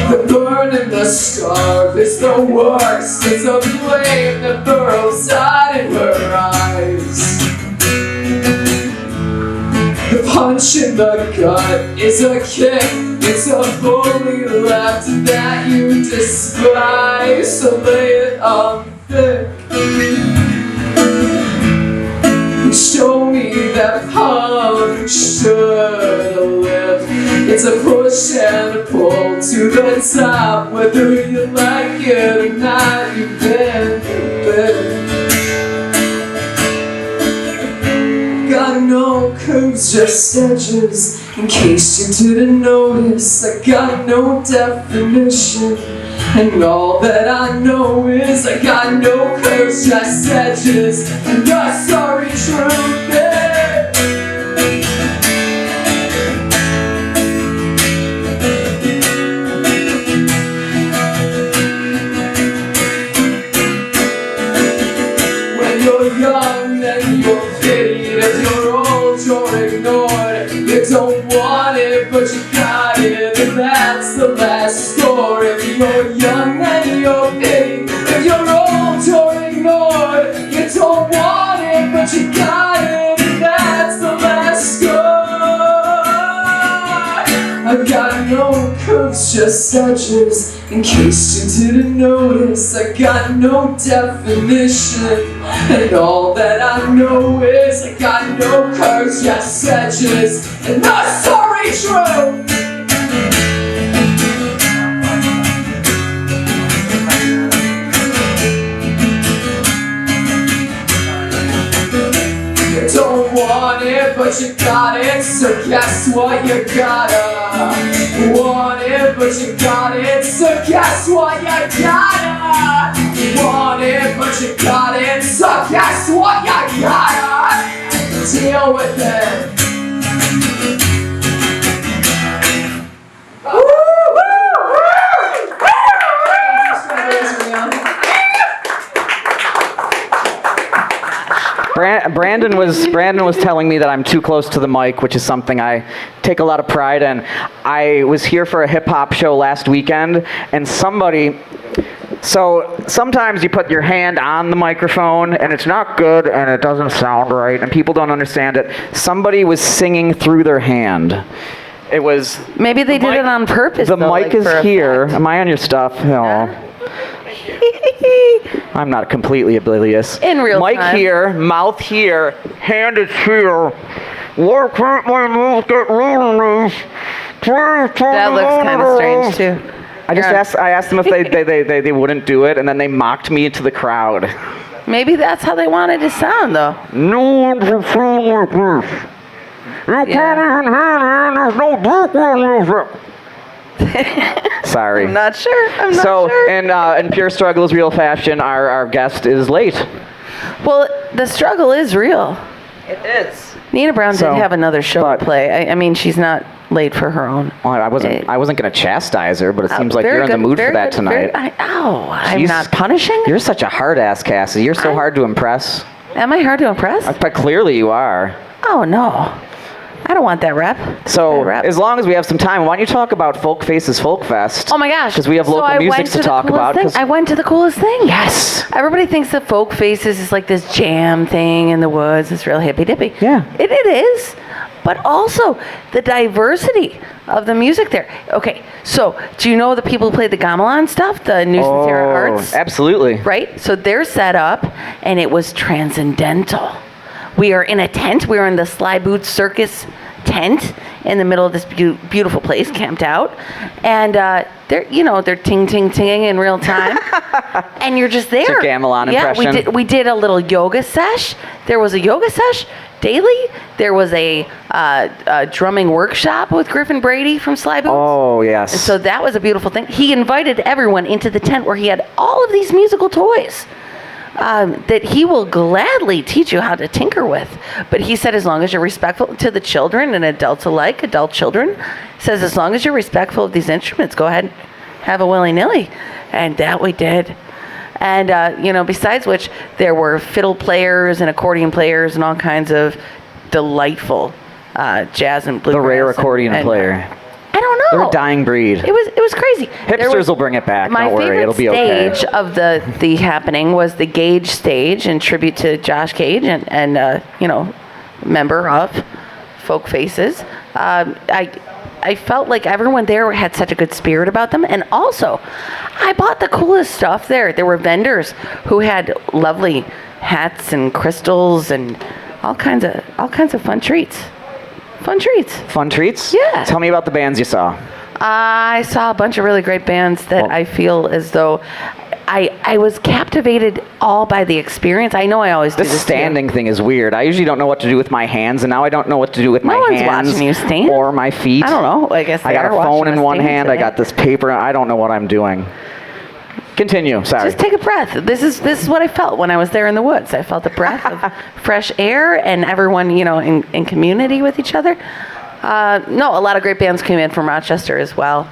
Speaker 6: The burn and the scarf is the worst. It's a flame that burrows out in her eyes. The punch in the gut is a kick. It's a bully left that you despise. So lay it on thick. Show me that puncture the lip. It's a push and a pull to the top. Whether you like it or not, you've been bitten. Got no curves, just edges, in case you didn't notice. I got no definition, and all that I know is I got no curves, just edges, and the sorry truth is when you're young and you're pitied, if you're old you're ignored. You don't want it, but you got it, and that's the last score. If you're young and you're pitied, if you're old you're ignored. You don't want it, but you got it, and that's the last score. I've got no curves, just edges, in case you didn't notice. I got no definition, and all that I know is I got no curves, just edges, and the sorry truth. You don't want it, but you got it, so guess what, you gotta want it, but you got it, so guess what, you gotta want it, but you got it, so guess what, you gotta deal with it.
Speaker 7: Brandon was telling me that I'm too close to the mic, which is something I take a lot of pride in. I was here for a hip hop show last weekend, and somebody So sometimes you put your hand on the microphone and it's not good and it doesn't sound right and people don't understand it. Somebody was singing through their hand. It was...
Speaker 9: Maybe they did it on purpose.
Speaker 7: The
Speaker 9: though,
Speaker 7: mic
Speaker 9: like, for
Speaker 7: is here.
Speaker 9: effect.
Speaker 7: Am I on your stuff? No. I'm not completely oblivious.
Speaker 9: In real
Speaker 7: mic
Speaker 9: time.
Speaker 7: here, mouth here, hand is here. Why can't my mouth get rolling?
Speaker 9: That looks kind of strange too.
Speaker 7: I asked them if they wouldn't do it, and then they mocked me to the crowd.
Speaker 9: Maybe that's how they wanted to sound, though.
Speaker 7: No one can sound like this. You can't even hear me, there's no background music. Sorry.
Speaker 9: I'm not sure. I'm not
Speaker 7: So,
Speaker 9: sure.
Speaker 7: in pure struggles, real fashion, our guest is late.
Speaker 9: Well, the struggle is real.
Speaker 4: It is.
Speaker 9: Nina Brown
Speaker 7: So,
Speaker 9: did have another show
Speaker 7: but-
Speaker 9: to play. I mean, she's not late for her own.
Speaker 7: Well, I wasn't going to chastise her, but it seems like
Speaker 9: Very
Speaker 7: you're in the
Speaker 9: good,
Speaker 7: mood for
Speaker 9: very
Speaker 7: that
Speaker 9: good,
Speaker 7: tonight.
Speaker 9: I'm
Speaker 7: Jeez.
Speaker 9: not punishing.
Speaker 7: You're such a hard ass, Cassidy. You're so hard to impress.
Speaker 9: Am I hard to impress?
Speaker 7: But clearly you are.
Speaker 9: Oh no, I don't want that rep.
Speaker 7: So,
Speaker 9: That rep.
Speaker 7: as long as we have some time, why don't you talk about Folkfaces Folkfest?
Speaker 9: Oh my gosh!
Speaker 7: Because we have local
Speaker 9: I
Speaker 7: music
Speaker 9: went
Speaker 7: to
Speaker 9: the
Speaker 7: talk
Speaker 9: coolest
Speaker 7: about.
Speaker 9: thing.
Speaker 7: 'cause-
Speaker 9: I went to the coolest thing.
Speaker 7: Yes.
Speaker 9: Everybody thinks that Folkfaces is like this jam thing in the woods. It's real hippy dippy.
Speaker 7: Yeah.
Speaker 9: It is. But also the diversity of the music there. Okay, so do you know the people who played the gamelan stuff, the nuisance era arts?
Speaker 7: Absolutely.
Speaker 9: Right? So they're set up, and it was transcendental. We are in a tent. We are in the Sly Boots Circus tent in the middle of this beautiful place, camped out, and they're ting-ting-tinging in real time, and you're just there.
Speaker 7: It's a gamelan impression.
Speaker 9: Yeah, we did a little yoga sesh. There was a yoga sesh daily. There was a drumming workshop with Griffin Brady from Sly Boots.
Speaker 7: Oh, yes.
Speaker 9: So that was a beautiful thing. He invited everyone into the tent where he had all of these musical toys that he will gladly teach you how to tinker with. But he said as long as you're respectful to the children and adults alike, adult children, says as long as you're respectful of these instruments, go ahead and have a willy-nilly. And that we did. And, besides which, there were fiddle players and accordion players and all kinds of delightful jazz and bluegrass.
Speaker 7: The rare accordion player.
Speaker 9: I don't know.
Speaker 7: They're a dying breed.
Speaker 9: It was crazy.
Speaker 7: Hipsters will bring it back. Don't worry, it'll be okay.
Speaker 9: My favorite stage of the happening was the Gage stage in tribute to Josh Gage and member of Folkfaces. I felt like everyone there had such a good spirit about them, and also I bought the coolest stuff there. There were vendors who had lovely hats and crystals and all kinds of fun treats. Fun treats? Yeah.
Speaker 7: Tell me about the bands you saw.
Speaker 9: I saw a bunch of really great bands that I feel as though I was captivated all by the experience. I know I always do
Speaker 7: This
Speaker 9: this
Speaker 7: standing thing is weird. I usually don't know what to do with my hands, and now I don't know what to do with
Speaker 9: No
Speaker 7: my
Speaker 9: one's
Speaker 7: hands
Speaker 9: watching you stand.
Speaker 7: or my feet.
Speaker 9: I don't know. I guess
Speaker 7: I
Speaker 9: they
Speaker 7: got
Speaker 9: are
Speaker 7: a phone
Speaker 9: watching
Speaker 7: in
Speaker 9: us
Speaker 7: one
Speaker 9: stand
Speaker 7: hand. I
Speaker 9: today.
Speaker 7: got this paper. I don't know what I'm doing. Continue. Sorry.
Speaker 9: Just take a breath. This is what I felt when I was there in the woods. I felt the breath of fresh air and everyone, in community with each other. No, a lot of great bands came in from Rochester as well.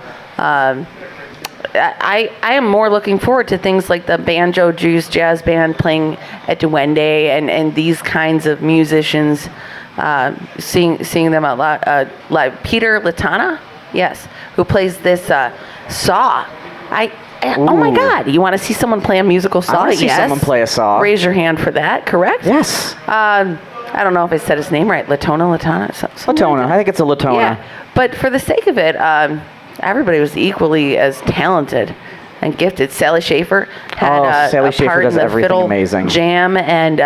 Speaker 9: I am more looking forward to things like the Banjo Juice Jazz Band playing at Duende and these kinds of musicians, seeing them out live. Peter Latana, yes, who plays this saw. Oh my God! You want to see someone play a musical saw?
Speaker 7: I want to see
Speaker 9: Yes.
Speaker 7: someone play a saw.
Speaker 9: Raise your hand for that. Correct?
Speaker 7: Yes.
Speaker 9: I don't know if I said his name right. Latona.
Speaker 7: Latona. I think it's a Latona.
Speaker 9: Yeah, but for the sake of it, everybody was equally as talented and gifted. Sally Schaefer had
Speaker 7: Sally
Speaker 9: a
Speaker 7: Schaefer
Speaker 9: part
Speaker 7: does
Speaker 9: in the
Speaker 7: everything
Speaker 9: fiddle
Speaker 7: amazing.
Speaker 9: jam, and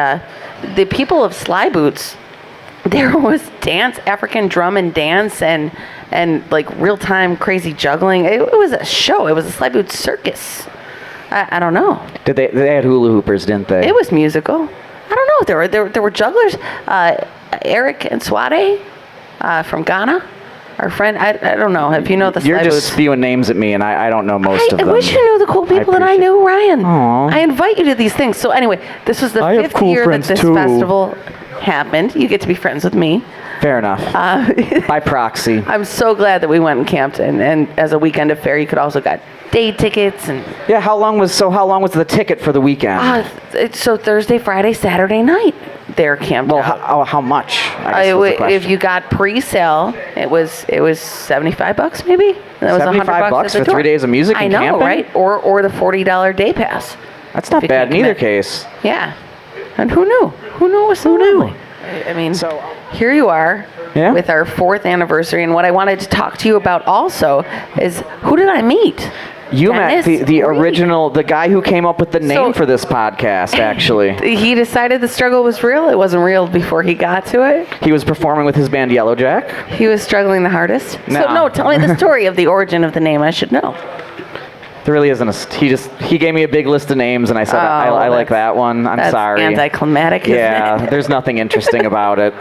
Speaker 9: the people of Sly Boots. There was dance, African drum and dance, and like real time crazy juggling. It was a show. It was a Sly Boots circus. I don't know.
Speaker 7: Did they had hula hoopers, didn't they?
Speaker 9: It was musical. I don't know. There were jugglers. Eric and Swade from Ghana. Our friend, I don't know if you know the
Speaker 7: You're
Speaker 9: Sly
Speaker 7: just
Speaker 9: Boots.
Speaker 7: spewing names at me, and I don't know most of them.
Speaker 9: I wish you knew the cool people that I
Speaker 7: appreciate-
Speaker 9: knew, Ryan.
Speaker 7: Aw.
Speaker 9: I invite you to these things. So anyway, this was the
Speaker 7: I have
Speaker 9: 5th
Speaker 7: cool
Speaker 9: year that
Speaker 7: friends
Speaker 9: this
Speaker 7: too.
Speaker 9: festival happened. You get to be friends with me.
Speaker 7: Fair enough. By proxy.
Speaker 9: I'm so glad that we went and camped, and as a weekend affair, you could also got day tickets and.
Speaker 7: Yeah. How long was the ticket for the weekend?
Speaker 9: So Thursday, Friday, Saturday night. they're camped
Speaker 7: Well,
Speaker 9: out.
Speaker 7: how much? I guess was the question.
Speaker 9: If you got pre-sale, it was $75 maybe. That was
Speaker 7: $75
Speaker 9: $100 at the
Speaker 7: for
Speaker 9: door.
Speaker 7: 3 days of music
Speaker 9: I
Speaker 7: and
Speaker 9: know,
Speaker 7: camping?
Speaker 9: right? Or the $40 day pass.
Speaker 7: That's not
Speaker 9: if you
Speaker 7: bad in
Speaker 9: can't
Speaker 7: either
Speaker 9: commit.
Speaker 7: case.
Speaker 9: Yeah. And who knew? Who knew it was so lovely? I mean,
Speaker 7: So-
Speaker 9: here you are
Speaker 7: Yeah?
Speaker 9: with our 4th anniversary, and what I wanted to talk to you about also is, who did I meet?
Speaker 7: You met
Speaker 9: Dennis
Speaker 7: the
Speaker 9: Reed.
Speaker 7: original, the guy who came up with the name for this podcast, actually.
Speaker 9: He decided the struggle was real. It wasn't real before he got to it.
Speaker 7: He was performing with his band Yellowjack.
Speaker 9: He was struggling the hardest.
Speaker 7: No.
Speaker 9: So, no, tell me the story of the origin of the name. I should know.
Speaker 7: There really isn't he gave me a big list of names, and I said, I like that one. I'm
Speaker 9: That's
Speaker 7: sorry.
Speaker 9: anticlimactic, isn't
Speaker 7: Yeah,
Speaker 9: it?
Speaker 7: there's nothing interesting about it.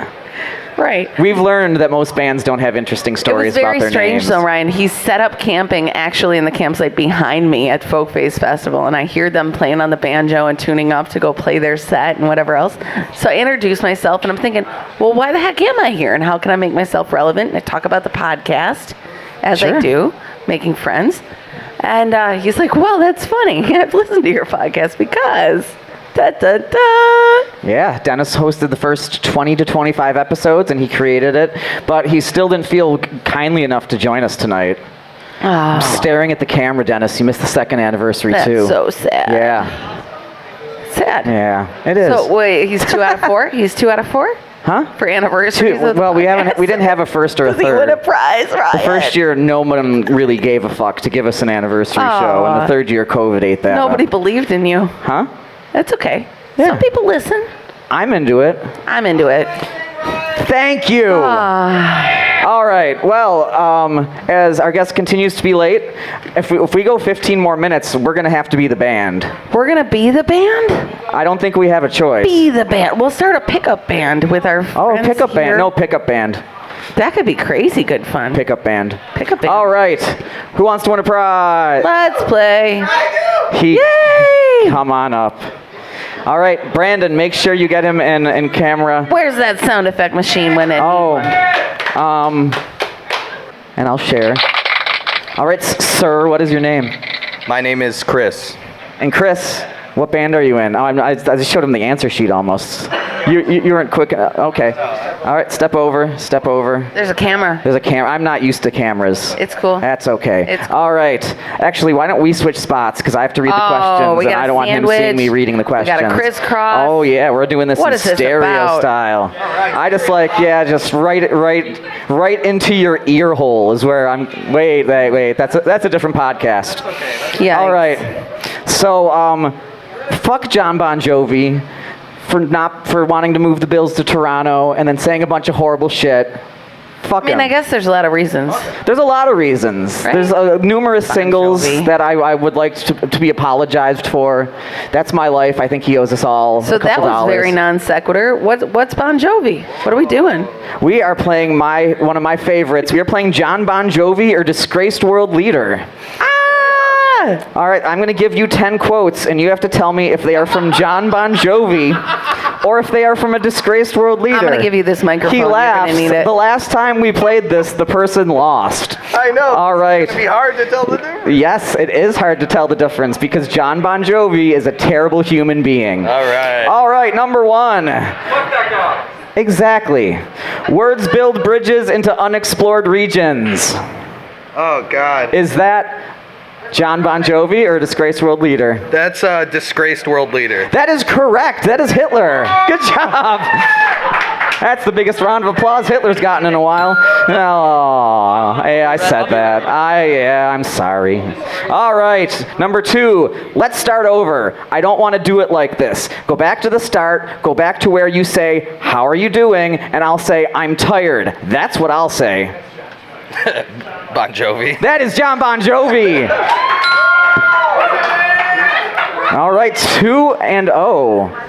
Speaker 9: Right.
Speaker 7: We've learned that most bands don't have interesting stories
Speaker 9: It was
Speaker 7: about
Speaker 9: very
Speaker 7: their
Speaker 9: strange,
Speaker 7: names.
Speaker 9: though, Ryan. He set up camping actually in the campsite behind me at Folkface Festival, and I hear them playing on the banjo and tuning up to go play their set and whatever else. So I introduced myself, and I'm thinking, well, why the heck am I here, and how can I make myself relevant? And I talk about the podcast, as I
Speaker 7: Sure.
Speaker 9: do, making friends. And he's like, well, that's funny. I've listened to your podcast because... Da-da-da.
Speaker 7: Yeah, Dennis hosted the first 20 to 25 episodes, and he created it, but he still didn't feel kindly enough to join us tonight.
Speaker 9: Oh,
Speaker 7: Staring at the camera, Dennis. You missed the 2nd anniversary,
Speaker 9: that's
Speaker 7: too.
Speaker 9: so sad.
Speaker 7: Yeah,
Speaker 9: Sad.
Speaker 7: yeah, it is.
Speaker 9: So wait, he's 2 out of 4? He's 2 out of 4?
Speaker 7: Huh?
Speaker 9: For anniversaries of the
Speaker 7: Well, we
Speaker 9: podcast?
Speaker 7: didn't have a first or a
Speaker 9: Does he win a
Speaker 7: third.
Speaker 9: prize, Ryan?
Speaker 7: The first year, no one really gave a fuck to give us an anniversary show, and the third year, COVID ate that
Speaker 9: Nobody
Speaker 7: up.
Speaker 9: believed in you.
Speaker 7: Huh?
Speaker 9: That's okay.
Speaker 7: Yeah.
Speaker 9: Some people listen.
Speaker 7: I'm into it.
Speaker 9: I'm into it.
Speaker 7: Thank you. All right. Well, as our guest continues to be late, if we go 15 more minutes, we're gonna have to be the band.
Speaker 9: We're gonna be the band.
Speaker 7: I don't think we have a choice.
Speaker 9: Be the band. We'll start a pickup band with our friends
Speaker 7: Pickup
Speaker 9: here.
Speaker 7: band. No, pickup band.
Speaker 9: That could be crazy good fun.
Speaker 7: Pickup band.
Speaker 9: Pickup band.
Speaker 7: All right. Who wants to win a prize?
Speaker 9: Let's play.
Speaker 7: He.
Speaker 9: Yay!
Speaker 7: Come on up. All right, Brandon. Make sure you get him in camera.
Speaker 9: Where's that sound effect machine when it?
Speaker 7: Oh. And I'll share. All right, sir. What is your name?
Speaker 10: My name is Chris.
Speaker 7: And Chris, what band are you in? Oh, I just showed him the answer sheet almost. You weren't quick. Okay. All right, step over. Step over.
Speaker 9: There's a camera.
Speaker 7: There's a camera. I'm not used to cameras.
Speaker 9: It's cool.
Speaker 7: That's okay.
Speaker 9: It's cool.
Speaker 7: All right. Actually, why don't we switch spots? Because I have to read the questions,
Speaker 9: we
Speaker 7: and
Speaker 9: got
Speaker 7: I
Speaker 9: a
Speaker 7: don't want him seeing
Speaker 9: sandwich.
Speaker 7: me reading the
Speaker 9: We
Speaker 7: questions.
Speaker 9: got a crisscross.
Speaker 7: Oh yeah, we're doing this
Speaker 9: What
Speaker 7: in
Speaker 9: is this
Speaker 7: stereo
Speaker 9: about?
Speaker 7: style. I just just right into your ear hole is where I'm. Wait. That's a different podcast.
Speaker 9: Yeah.
Speaker 7: All right. So, fuck Jon Bon Jovi for wanting to move the Bills to Toronto and then saying a bunch of horrible shit. Fuck
Speaker 9: I mean,
Speaker 7: him.
Speaker 9: I guess there's a lot of reasons.
Speaker 7: There's a lot of reasons.
Speaker 9: Right?
Speaker 7: There's numerous singles
Speaker 9: Jovi.
Speaker 7: that I would like to be apologized for. That's my life. I think he owes us all
Speaker 9: So
Speaker 7: a couple
Speaker 9: that was
Speaker 7: dollars.
Speaker 9: very non sequitur. What's Bon Jovi? What are we doing?
Speaker 7: We are playing one of my favorites. We are playing Jon Bon Jovi or Disgraced World Leader. All right, I'm going to give you 10 quotes, and you have to tell me if they are from Jon Bon Jovi or if they are from a Disgraced World Leader.
Speaker 9: I'm going to give you this microphone.
Speaker 7: He
Speaker 9: You're
Speaker 7: laughs.
Speaker 9: gonna need it.
Speaker 7: The last time we played this, the person lost.
Speaker 10: I know.
Speaker 7: All right.
Speaker 10: It's going to be hard to tell the difference.
Speaker 7: Yes, it is hard to tell the difference because Jon Bon Jovi is a terrible human being.
Speaker 10: All right.
Speaker 7: All right, number 1.
Speaker 2: Fuck that guy.
Speaker 7: Exactly. Words build bridges into unexplored regions.
Speaker 10: Oh, God.
Speaker 7: Is that Jon Bon Jovi or Disgraced World Leader?
Speaker 10: That's a Disgraced World Leader.
Speaker 7: That is correct. That is Hitler. Good job. That's the biggest round of applause Hitler's gotten in a while. Oh, yeah, I said that. I'm sorry. All right, number 2. Let's start over. I don't want to do it like this. Go back to the start. Go back to where you say, "How are you doing?" And I'll say, "I'm tired." That's what I'll say.
Speaker 10: Bon Jovi.
Speaker 7: That is Jon Bon Jovi. All right, 2-0.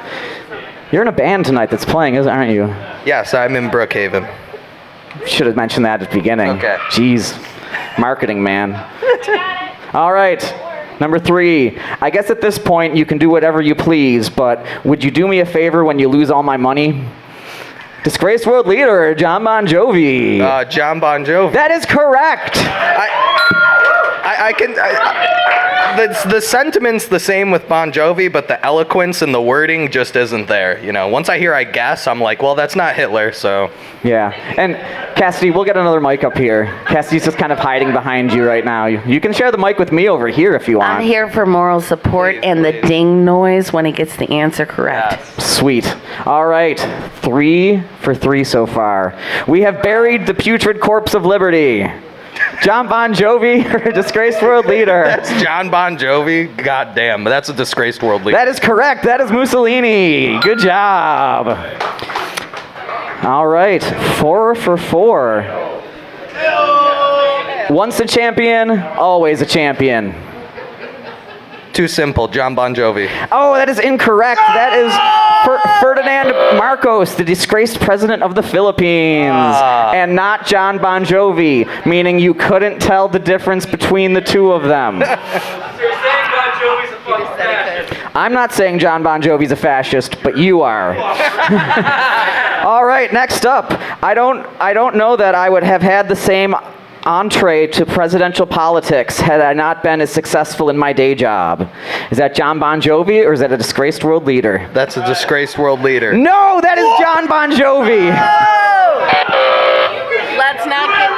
Speaker 7: You're in a band tonight that's playing, aren't you?
Speaker 10: Yes, I'm in Brookhaven.
Speaker 7: Should have mentioned that at the beginning.
Speaker 10: Okay.
Speaker 7: Jeez, marketing man. All right, number 3. I guess at this point you can do whatever you please, but would you do me a favor when you lose all my money? Disgraced World Leader, Jon Bon Jovi.
Speaker 10: Jon Bon Jovi.
Speaker 7: That is correct.
Speaker 10: I The sentiment's the same with Bon Jovi, but the eloquence and the wording just isn't there. You know, once I hear I guess, I'm like, well, that's not Hitler, so.
Speaker 7: Yeah. And Cassidy, we'll get another mic up here. Cassidy's just kind of hiding behind you right now. You can share the mic with me over here if you want.
Speaker 9: I'm here for moral support and the ding noise when he gets the answer correct.
Speaker 7: Sweet. All right. 3 for 3 so far. We have buried the putrid corpse of liberty. Jon Bon Jovi or a disgraced world leader?
Speaker 10: That's Jon Bon Jovi? God damn, that's a disgraced world leader.
Speaker 7: That is correct. That is Mussolini. Good job. All right. 4 for 4. Once a champion, always a champion.
Speaker 10: Too simple, Jon Bon Jovi.
Speaker 7: Oh, that is incorrect. That is Ferdinand Marcos, the disgraced president of the Philippines. And not Jon Bon Jovi, meaning you couldn't tell the difference between the two of them. I'm not saying Jon Bon Jovi's a fascist, but you are. All right, next up. I don't know that I would have had the same entree to presidential politics had I not been as successful in my day job. Is that Jon Bon Jovi or is that a disgraced world leader?
Speaker 10: That's a disgraced world leader.
Speaker 7: No, that is Jon Bon Jovi.
Speaker 9: Let's not get too...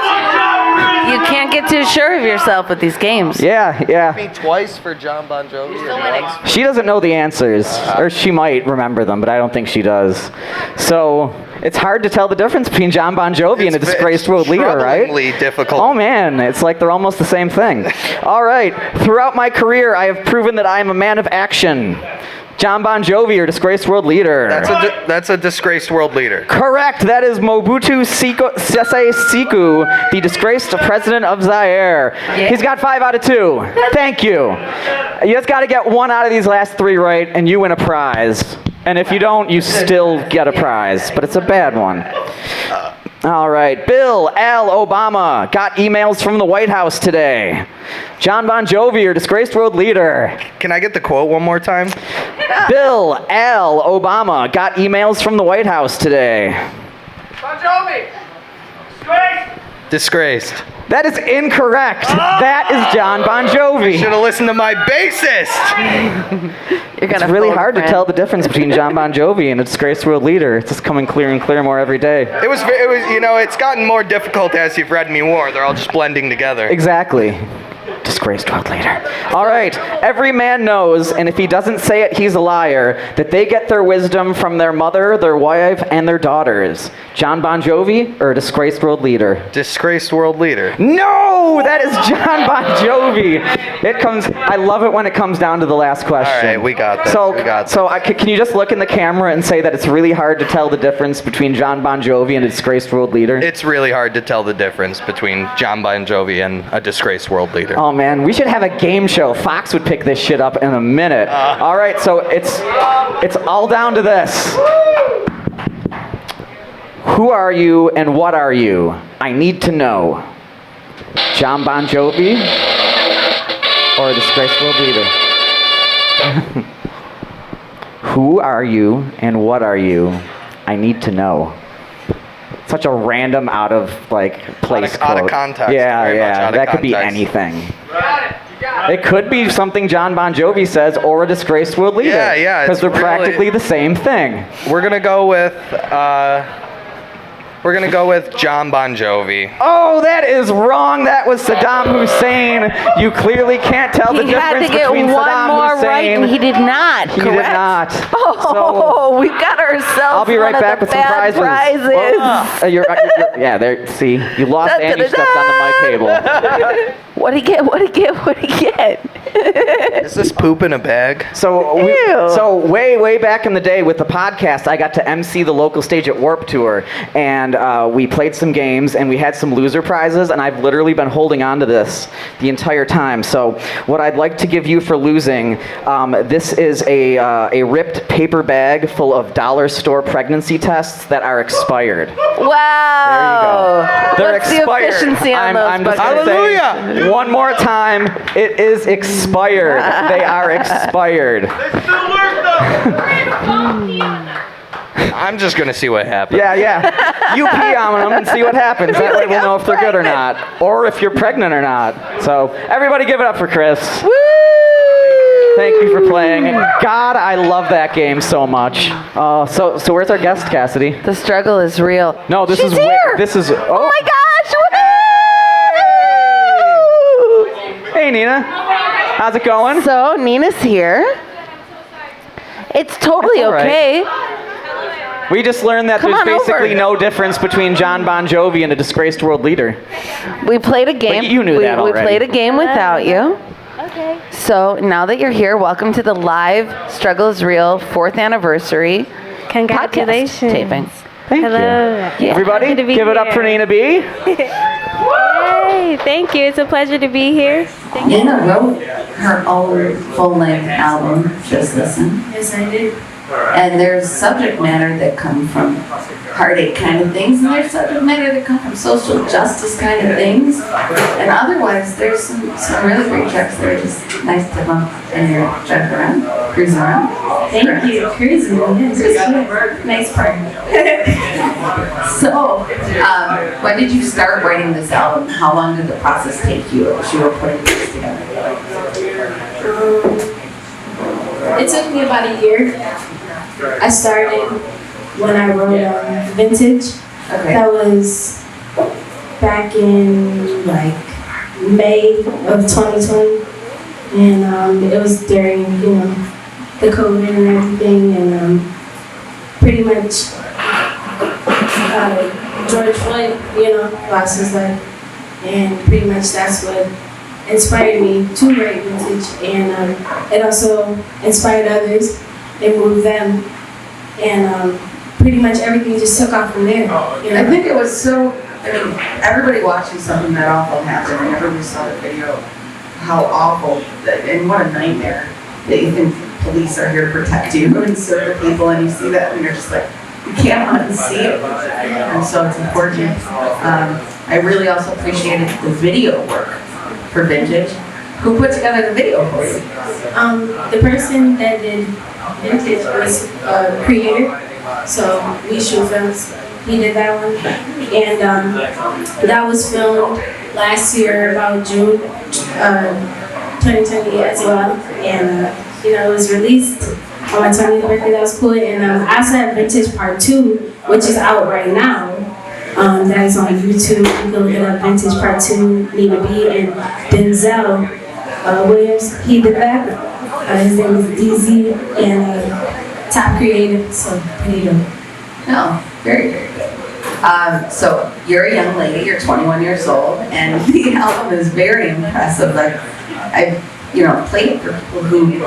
Speaker 9: You can't get too sure of yourself with these games.
Speaker 7: Yeah.
Speaker 10: Me twice for Jon Bon Jovi. Or once?
Speaker 7: She doesn't know the answers, or she might remember them, but I don't think she does. So it's hard to tell the difference between Jon Bon Jovi and a disgraced world leader, right?
Speaker 10: Strugglingly difficult.
Speaker 7: Oh man, it's like they're almost the same thing. All right, throughout my career, I have proven that I am a man of action. Jon Bon Jovi or disgraced world leader?
Speaker 10: That's a disgraced world leader.
Speaker 7: Correct. That is Mobutu Sese Seko, the disgraced president of Zaire. Yeah. He's got 5 out of 2. Thank you. You just got to get 1 out of these last 3 right, and you win a prize. And if you don't, you still get a prize, but it's a bad one. All right. Bill Al Obama got emails from the White House today. Jon Bon Jovi or disgraced world leader?
Speaker 10: Can I get the quote one more time?
Speaker 7: Bill Al Obama got emails from the White House today.
Speaker 2: Bon Jovi!
Speaker 10: Disgraced.
Speaker 7: That is incorrect. That is Jon Bon Jovi.
Speaker 10: Should have listened to my bassist.
Speaker 7: It's really hard to tell the difference between Jon Bon Jovi and a disgraced world leader. It's just coming clear and clear more every day.
Speaker 10: It was, you know, it's gotten more difficult as you've read me more. They're all just blending together.
Speaker 7: Exactly. Disgraced world leader. All right. Every man knows, and if he doesn't say it, he's a liar, that they get their wisdom from their mother, their wife, and their daughters. Jon Bon Jovi or a disgraced world leader?
Speaker 10: Disgraced world leader.
Speaker 7: No! That is Jon Bon Jovi. I love it when it comes down to the last question.
Speaker 10: All right, we got this.
Speaker 7: Can you just look in the camera and say that it's really hard to tell the difference between Jon Bon Jovi and a disgraced world leader?
Speaker 10: It's really hard to tell the difference between Jon Bon Jovi and a disgraced world leader.
Speaker 7: Oh man, we should have a game show. Fox would pick this shit up in a minute. All right, so it's all down to this. Who are you and what are you? I need to know. Jon Bon Jovi or a disgraced world leader? Who are you and what are you? I need to know. Such a random out of place quote.
Speaker 10: Out of context.
Speaker 7: Yeah. That could be anything. It could be something Jon Bon Jovi says or a disgraced world leader.
Speaker 10: Yeah.
Speaker 7: Because they're practically the same thing.
Speaker 10: We're gonna go with Jon Bon Jovi.
Speaker 7: Oh, that is wrong. That was Saddam Hussein. You clearly can't tell the difference between Saddam Hussein.
Speaker 9: Right, and he did not.
Speaker 7: He did not.
Speaker 9: Oh, we've got ourselves.
Speaker 7: I'll be right back with some prizes.
Speaker 9: Well,
Speaker 7: there. See, you lost and you stepped on the mic cable.
Speaker 9: What'd he get?
Speaker 10: Is this poop in a bag?
Speaker 7: So way back in the day with the podcast, I got to MC the local stage at Warped Tour, and we played some games, and we had some loser prizes, and I've literally been holding on to this the entire time. So what I'd like to give you for losing, this is a ripped paper bag full of dollar store pregnancy tests that are expired.
Speaker 9: Wow.
Speaker 7: There you go. They're
Speaker 9: What's
Speaker 7: expired.
Speaker 9: The efficiency on those
Speaker 7: I'm just
Speaker 9: buckets?
Speaker 7: gonna say one more time, it is expired. They are expired.
Speaker 2: They still work though!
Speaker 10: I'm just gonna see what happens.
Speaker 7: Yeah. You pee on them and see what happens. That way we'll know if they're good or not, or if you're pregnant or not. So everybody give it up for Chris.
Speaker 9: Woo!
Speaker 7: Thank you for playing. God, I love that game so much. So where's our guest, Cassidy?
Speaker 9: The struggle is real.
Speaker 7: No, this
Speaker 9: She's
Speaker 7: is
Speaker 9: here.
Speaker 7: this is.
Speaker 9: Oh my gosh! Woo!
Speaker 7: Hey, Nina. How's it going?
Speaker 9: So Nina's here. It's totally
Speaker 7: That's all right.
Speaker 9: okay.
Speaker 7: We just learned that
Speaker 9: Come
Speaker 7: there's
Speaker 9: on over.
Speaker 7: basically no difference between Jon Bon Jovi and a disgraced world leader.
Speaker 9: We played a game.
Speaker 7: But you knew that
Speaker 9: We
Speaker 7: already.
Speaker 9: played a game without you.
Speaker 11: Okay.
Speaker 9: So now that you're here, welcome to the live Struggle is Real 4th anniversary
Speaker 11: Congratulations.
Speaker 9: podcast taping.
Speaker 7: Thank
Speaker 11: Hello.
Speaker 7: you. Everybody,
Speaker 11: Happy to be
Speaker 7: give it up for
Speaker 11: here.
Speaker 7: Nina B.
Speaker 11: Yay! Thank you. It's a pleasure to be here. Thank you.
Speaker 12: Nina wrote her own full-length album, Just Listen.
Speaker 11: Yes, I did.
Speaker 12: And there's subject matter that come from heartache kind of things, and there's subject matter that come from social justice kind of things. And otherwise, there's some really great tracks that are just nice to bump in your drive around, cruise around.
Speaker 11: Thank you. Crazy. Yes, nice part.
Speaker 12: So, when did you start writing this album? How long did the process take you as you were putting this together?
Speaker 11: It took me about a year. I started when I wrote Vintage.
Speaker 12: Okay.
Speaker 11: That was back in like May of 2020, and it was during the COVID and everything, and pretty much George Floyd lost his life, and pretty much that's what inspired me to write Vintage, and it also inspired others and moved them, and pretty much everything just took off from there.
Speaker 12: I think it was so, everybody watching something that awful happen, and everybody saw the video, how awful, and what a nightmare that you think police are here to protect you and serve the people, and you see that, and you're just like, you can't unsee it, and so it's important. I really also appreciated the video work for Vintage. Who put together the video for you?
Speaker 11: The person that did Vintage was a creator, so we shoot films. He did that one, and that was filmed last year about June 2020 as well, and it was released on my 20th birthday. That was cool, and I also have Vintage Part 2, which is out right now. That is on YouTube. You can look it up, Vintage Part 2, Nina B, and Denzel Williams. He did that. His name is DZ, and top creative, so pretty good.
Speaker 12: No, very, very good. So you're a young lady, you're 21 years old, and the album is very impressive. Like, I've played it for people who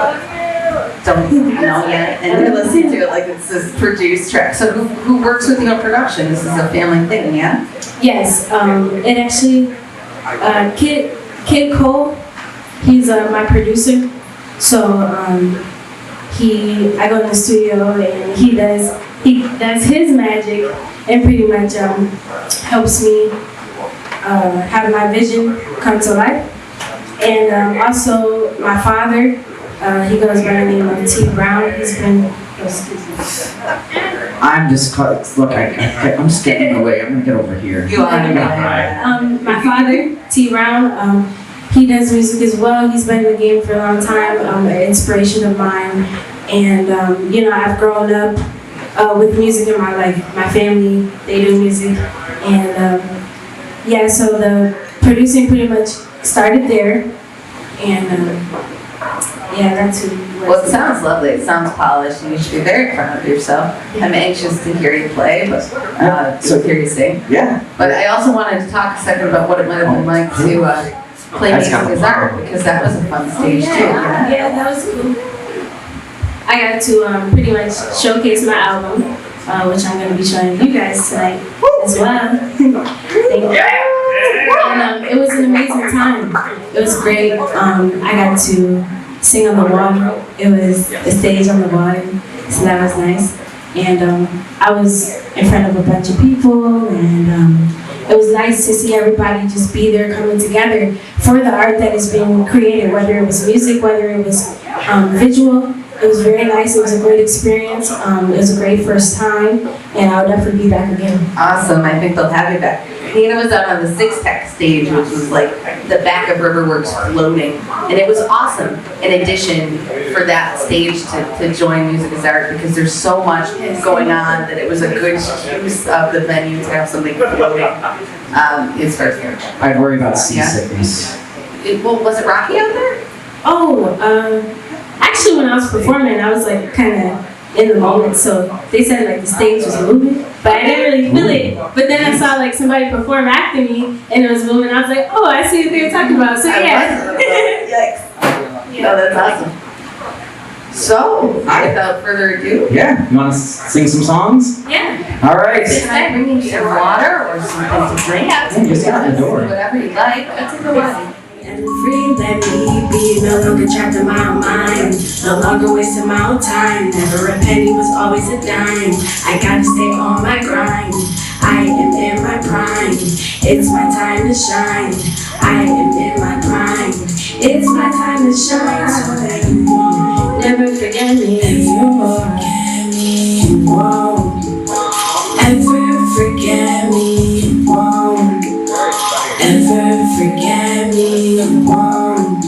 Speaker 12: don't know yet, and you're listening to it like it's this produced track. So who works with you on production? This is a family thing, yeah?
Speaker 11: Yes, it actually, Kid Cole, he's my producer. So I go in the studio and he does his magic and pretty much helps me have my vision come to life. And also my father, he goes by the name of T. Brown. He's been,
Speaker 3: I'm just look. I'm just getting in the way. I'm gonna get over here.
Speaker 12: You are.
Speaker 11: my father, T. Brown, he does music as well. He's been in the game for a long time, an inspiration of mine. And, I've grown up with music in my life. My family, they do music. And, so the producing pretty much started there. And, that's who.
Speaker 12: Well, it sounds lovely. It sounds polished, and you should be very proud of yourself. I'm anxious to hear you play, but to hear you sing.
Speaker 3: Yeah.
Speaker 12: But I also wanted to talk a second about what it might have been like to play Music is Art, because that was a fun stage too.
Speaker 11: Yeah, that was cool. I got to pretty much showcase my album, which I'm going to be showing you guys tonight as well. Thank you. And it was an amazing time. It was great. I got to sing on the water. It was a stage on the water, so that was nice. And I was in front of a bunch of people, and it was nice to see everybody just be there coming together for the art that is being created, whether it was music, whether it was visual. It was very nice. It was a great experience. It was a great first time, and I'll definitely be back again.
Speaker 4: Awesome. I think they'll have you back. Hannah was out on the Six Pack stage, which was like the back of Riverworks floating, and it was awesome. In addition, for that stage to join Music is Art, because there's so much going on that it was a good use of the venue to have something floating. It starts here.
Speaker 3: I'd worry about seasickness.
Speaker 4: Well, was it rocky out there?
Speaker 11: Actually, when I was performing, I was like kind of in the moment. So they said like the stage was moving, but I didn't really feel it. But then I saw like somebody perform after me, and it was moving. I was like, oh, I see what they were talking about. So yeah.
Speaker 4: Yikes. No, that's awesome. So, without further ado.
Speaker 3: Yeah, you want to sing some songs?
Speaker 11: Yeah.
Speaker 3: All right.
Speaker 4: Can I bring you some water or something to drink?
Speaker 3: Yeah, just got the door.
Speaker 4: Whatever you like. That's a good one.
Speaker 11: Free, let me be, no longer trapped in my own mind, no longer wasting my own time, never a penny was always a dime, I gotta stay on my grind, I am in my prime, it's my time to shine, I am in my prime, it's my time to shine, so that you won't never forget me, you won't ever forget me, you won't ever forget me, won't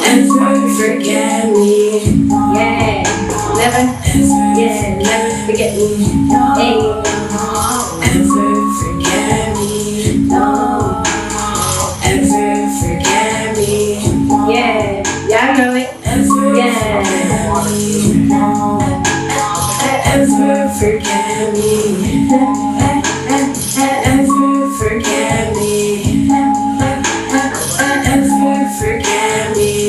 Speaker 11: ever forget me. Yeah, never forget me. Hey, ever forget me. No, ever forget me. Yeah, I know it. Yeah, ever forget me. Ever forget me. Ever forget me.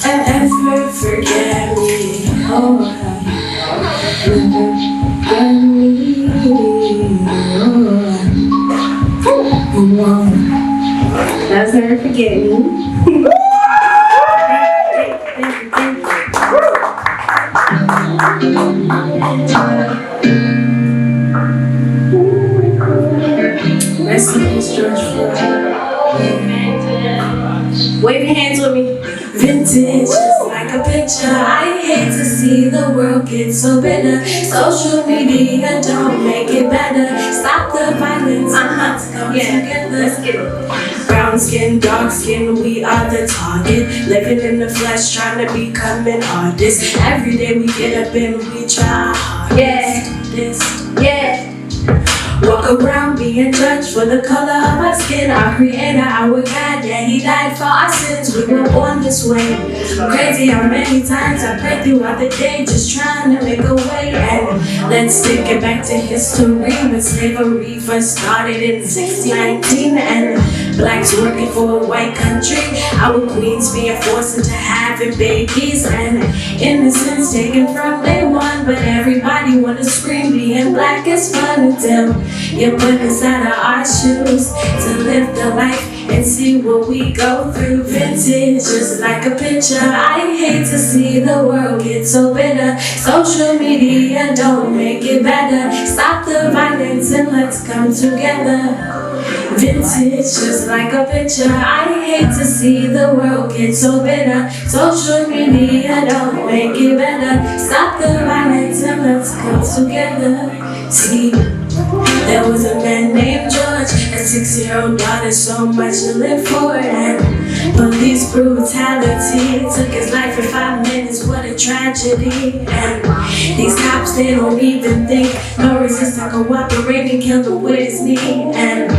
Speaker 11: Ever forget me. Oh, that's never forget me. Rest in peace, George Floyd. Wave your hands with me. Vintage, just like a picture. I hate to see the world get so bitter. Social media don't make it better. Stop the violence. Let's come together. Let's get it. Brown skin, dark skin, we are the target. Living in the flesh, trying to become an artist. Every day we get up and we try our hardest. Yeah. Walk around being judged for the color of our skin. Our creator, our God, yeah, he died for our sins. We were born this way. Crazy how many times I pray throughout the day, just trying to make a way. And let's take it back to history when slavery first started in 1619. And blacks working for a white country. Our queens being forced into having babies. And innocence taken from day one. But everybody wanna scream, being black is fun until you put inside of our shoes to live the life and see what we go through. Vintage, just like a picture. I hate to see the world get so bitter. Social media don't make it better. Stop the violence and let's come together. Vintage, just like a picture. I hate to see the world get so bitter. Social media don't make it better. Stop the violence and let's come together. See, there was a man named George, a 6-year-old daughter, so much to live for, and police brutality took his life in 5 minutes. What a tragedy! And these cops, they don't even think. No resistant, cooperating, killed him with his knee. And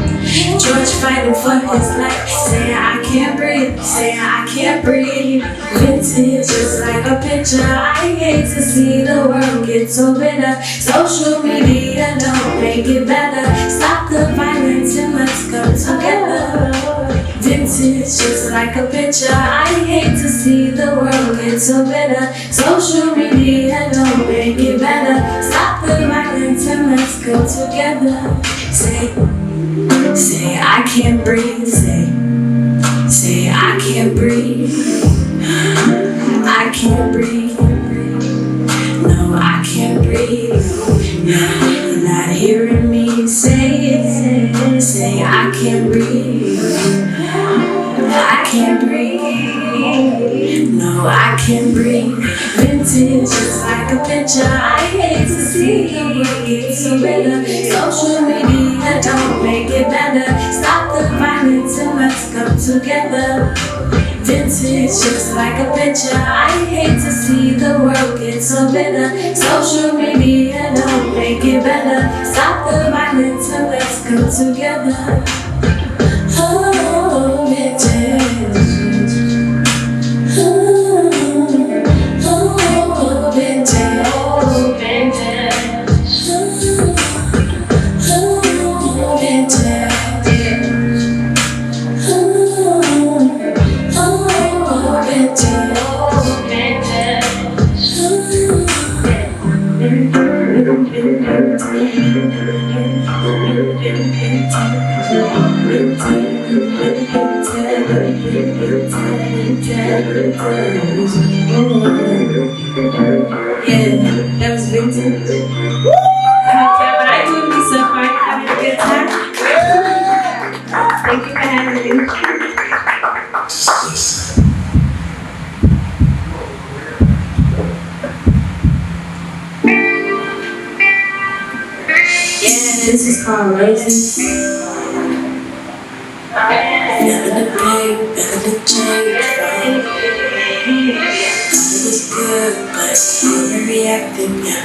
Speaker 11: George fighting for his life, saying I can't breathe, saying I can't breathe. Vintage, just like a picture. I hate to see the world get so bitter. Social media don't make it better. Stop the violence and let's come together. Vintage, just like a picture. I hate to see the world get so bitter. Social media don't make it better. Stop the violence and let's go together. Say I can't breathe. Say I can't breathe. I can't breathe. No, I can't breathe. You're not hearing me say it. Say I can't breathe. I can't breathe. No, I can breathe. Vintage just like a picture. I hate to see it surrender. Social media don't make it better. Stop the violence and let's come together. Vintage just like a picture. I hate to see the world get so bitter. Social media don't make it better. Stop the violence and let's come together. Oh, vintage. Yeah, that was vintage. Yeah, but I would be so fun having a good time. Thank you for having me. Yeah, this is called Roses. Never the pain, never the change. It was good, but overreacting, yeah.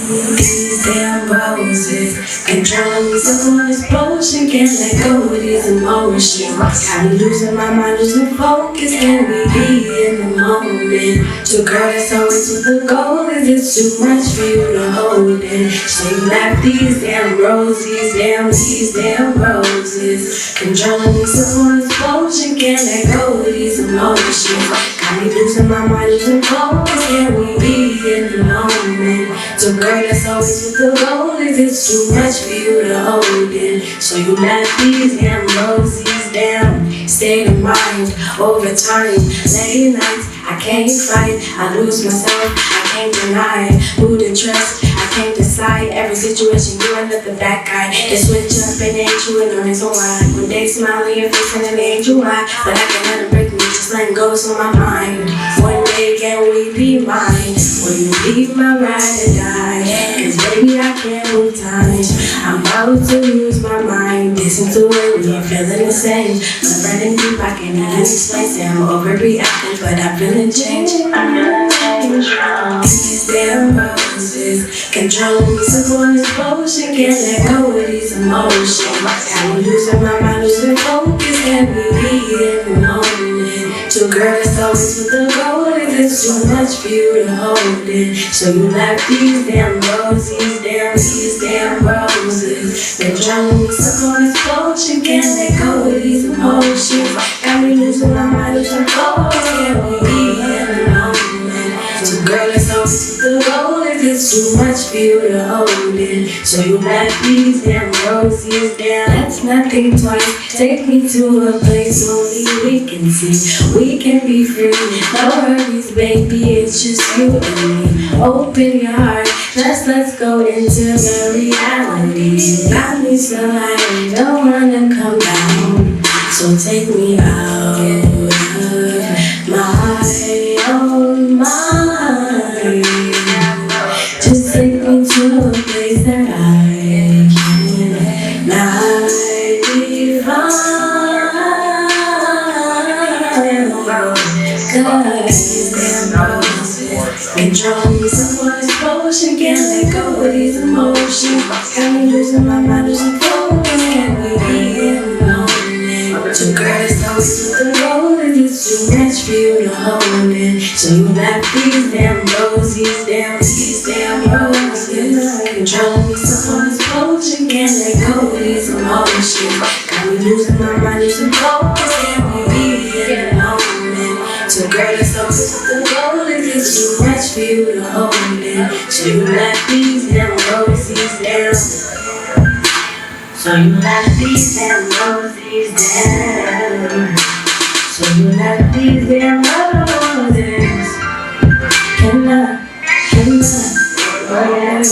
Speaker 11: These damn roses controlling me, so on this potion can't let go of these emotions. Got me losing my mind, losing focus, can we be in the moment? To girl that's always with the goal, is it too much for you to hold in? So you left these damn roses, these damn roses controlling me, so on this potion can't let go of these emotions. Got me losing my mind, losing focus, can we be in the moment? To girl that's always with the goal, is it too much for you to hold in? So you left these damn roses down. State of mind over time, late nights I can't fight, I lose myself, I can't deny. Mood and trust, I can't decide. Every situation you end up the bad guy. They switch up and ain't you in the reason why. When they smile on your face and it ain't you why. But I can let them break me, just letting go is on my mind. One day can we be mine? Will you be my ride or die? Cause baby I can't move time. I'm about to lose my mind. Listen to it when you're feeling the same. But running deep I can't even explain. Say I'm overreacting but I'm feeling change. These damn roses controlling me, so on this potion can't let go of these emotions. Got me losing my mind, losing focus, can't we be in the moment? To girl that's always with the goal, is it too much for you to hold in? So you left these damn roses, these damn roses controlling me, so on this potion can't let go of these emotions. Got me losing my mind, losing focus, can't we be in the moment? So girl that's always with the goal, is it too much for you to hold in? So you left these damn roses down. That's nothing twice. Take me to a place only we can see. We can be free. No worries, baby. It's just you and me. Open your heart. Just let's go into the reality. You got me so high, don't wanna come down. So take me out of my own mind. Just take me to a place that I cannot define. Cause damn roses control me, so on this potion can't let go of these emotions. Got me losing my mind, losing focus, can't we be in the moment? So girl, it's always with the road, it's too much for you to hold in. So you left these damn roses, these damn roses controlling me, so on this potion can't let go of these emotions. Got me losing my mind, losing focus, can't we be in the moment? So girl, it's always with the road, it's too much for you to hold in. So you left these damn roses down. So you left these damn roses down. So you left these damn roses. Cannot, oh yeah.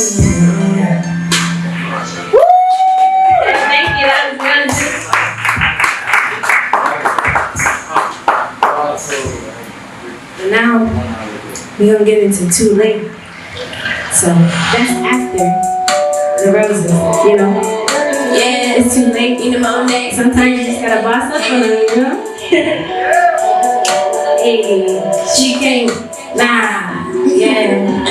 Speaker 11: Woo! Thank you, that was good. now we're gonna get into Too Late. So that's after the roses, you know. Yeah, it's too late in the morning. Sometimes you just gotta boss up on them, you know. Hey, she can't, nah, yeah.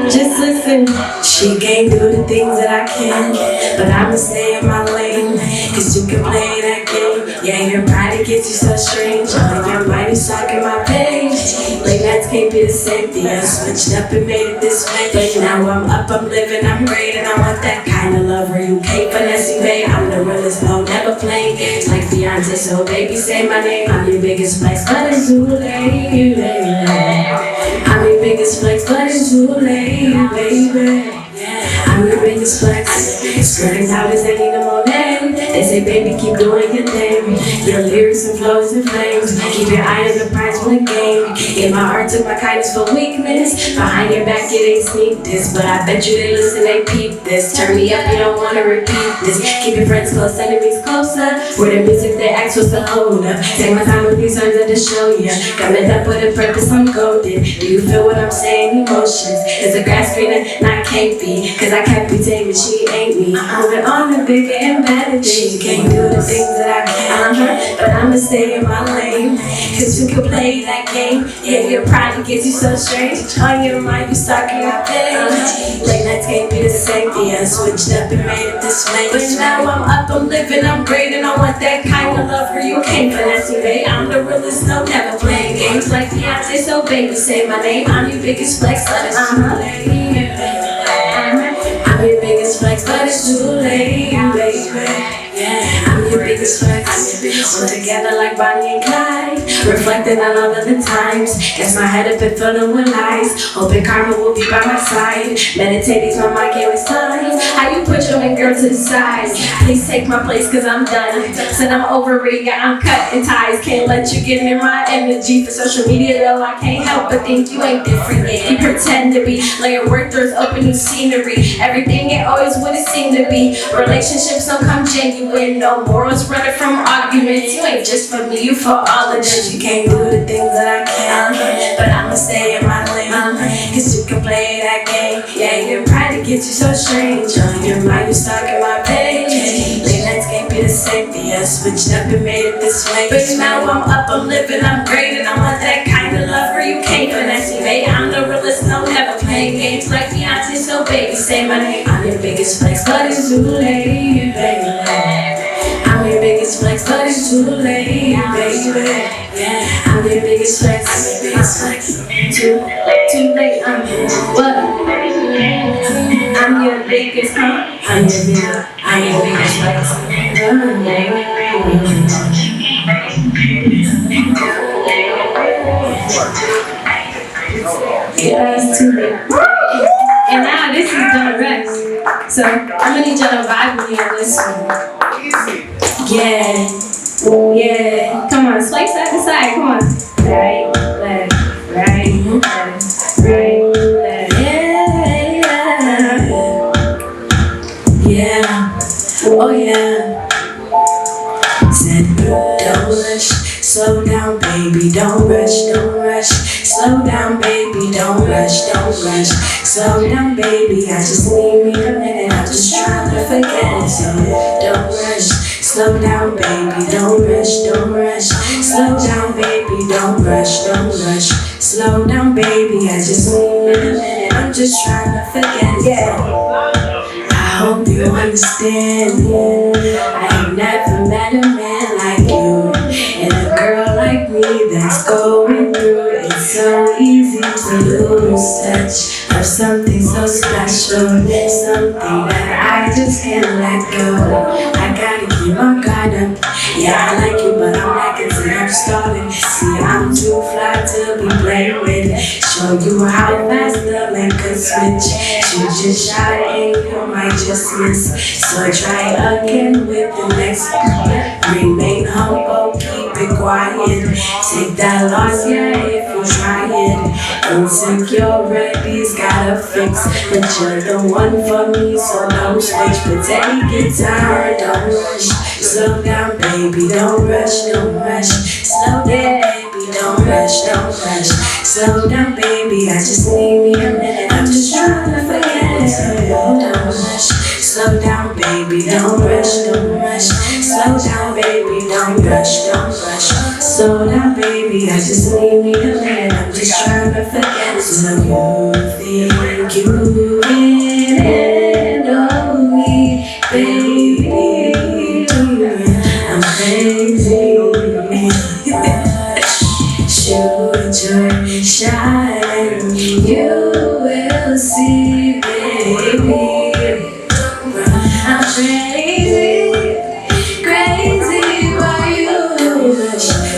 Speaker 11: Just listen, she can't do the things that I can, but I'ma stay in my lane, cause you can play that game. Yeah, your body gets you so strange, all your mind is talking my page. Late nights can't be the same thing, I switched up and made it this way. But now I'm up, I'm living, I'm great, and I want that kind of love where you can't finesse me, babe. I'm the realest, no, never playing games like Beyonce, so baby say my name. I'm your biggest flex, but it's too late, I'm your biggest flex, but it's too late, baby. I'm your biggest flex. Spreading out as any in the morning. They say, baby, keep doing your thing. Your lyrics and flows and flames. Keep your eye on the prize for the game. Get my heart took my kindness for weakness. Behind your back, it ain't sneak this, but I bet you they listen, they peep this. Turn me up, you don't wanna repeat this. Keep your friends close, enemies closer. With the music, they ask what's the hold up. Take my time with these songs and to show ya. Got me up with a purpose, I'm golden. Do you feel what I'm saying? Emotions. Is the grass greener? Not can't be. Cause I can't be taken, she ain't me. Moving on to bigger and better things. You can't do the things that I can, but I'ma stay in my lane. Cause you can play that game. Yeah, your pride gets you so strange. On your mind, you stuck in your page. Late nights can't be the same. Yeah, I switched up and made it this way. But now I'm up, I'm living, I'm great, and I want that kind of love where you can't finesse me, babe. I'm the realest, no, never playing games like Beyonce, so baby, say my name. I'm your biggest flex, but it's too late. I'm your biggest flex, but it's too late, baby. Yeah, I'm your biggest flex. We're together like Bonnie and Clyde, reflecting on all of the times. Guess my head up and filling with lies. Hoping karma will be by my side. Meditating my mind can't waste time. How you put your main girl to the side? Please take my place cause I'm done. Said I'm over it, yeah, I'm cutting ties. Can't let you get in my energy. For social media though, I can't help but think you ain't different yet. You pretend to be. Laying work doors, open new scenery. Everything ain't always what it seemed to be. Relationships don't come genuine. No morals running from arguments. You ain't just for me, you for all of this. You can't do the things that I can, but I'ma stay in my lane. Cause you can play that game. Yeah, your pride gets you so strange. On your mind, you stuck in my page. Late nights can't be the same. Yeah, I switched up and made it this way. But now I'm up, I'm living, I'm great, and I want that kind of love where you can't finesse me, babe. I'm the realest, no, never playing games like Beyonce, so baby, say my name. I'm your biggest flex, but it's too late, baby. I'm your biggest flex, but it's too late, baby. Yeah, I'm your biggest flex. Too late, what? I'm your biggest, I'm your biggest flex. Yeah, it's too late. And now this is done Rex. So I'm gonna need y'all to vibe with me on this one. Yeah. Come on, sway side to side. Come on. Right, left, right, left, right, left. Yeah. Oh yeah. Said don't rush, slow down, baby. Don't rush, don't rush. Slow down, baby. Don't rush, don't rush. Slow down, baby. I just need me a minute. I'm just trying to forget it. So don't rush. Slow down, baby, don't rush, don't rush. Slow down, baby, don't rush, don't rush. Slow down, baby, I just need a minute. I'm just trying to forget, yeah. I hope you understand, yeah. I ain't never met a man like you. And a girl like me that's going through it. It's so easy to lose touch of something so special. Something that I just can't let go. I gotta keep my guard up. Yeah, I like you, but I'm lacking till I'm starting. See, I'm too fly to be played with. Show you how fast the lane could switch. You just shot and you might just miss. So try again with the next one. Remain humble, keep it quiet. Take that loss, yeah, if you try it. Insecurities gotta fix, but you're the one for me, so don't switch. But take your time, don't rush. Slow down, baby, don't rush, don't rush. Slow down, baby, don't don't rush, don't rush. Slow down, baby, I just need me a minute. I'm just trying to forget it. Don't rush, slow down, baby, don't rush, don't rush. Slow down, baby, don't rush, don't rush. Slow down, baby, I just need me a minute. I'm just trying to forget it. So you think you can handle me, baby? I'm crazy. Shoot your shine, you will see, baby. I'm crazy, crazy for you.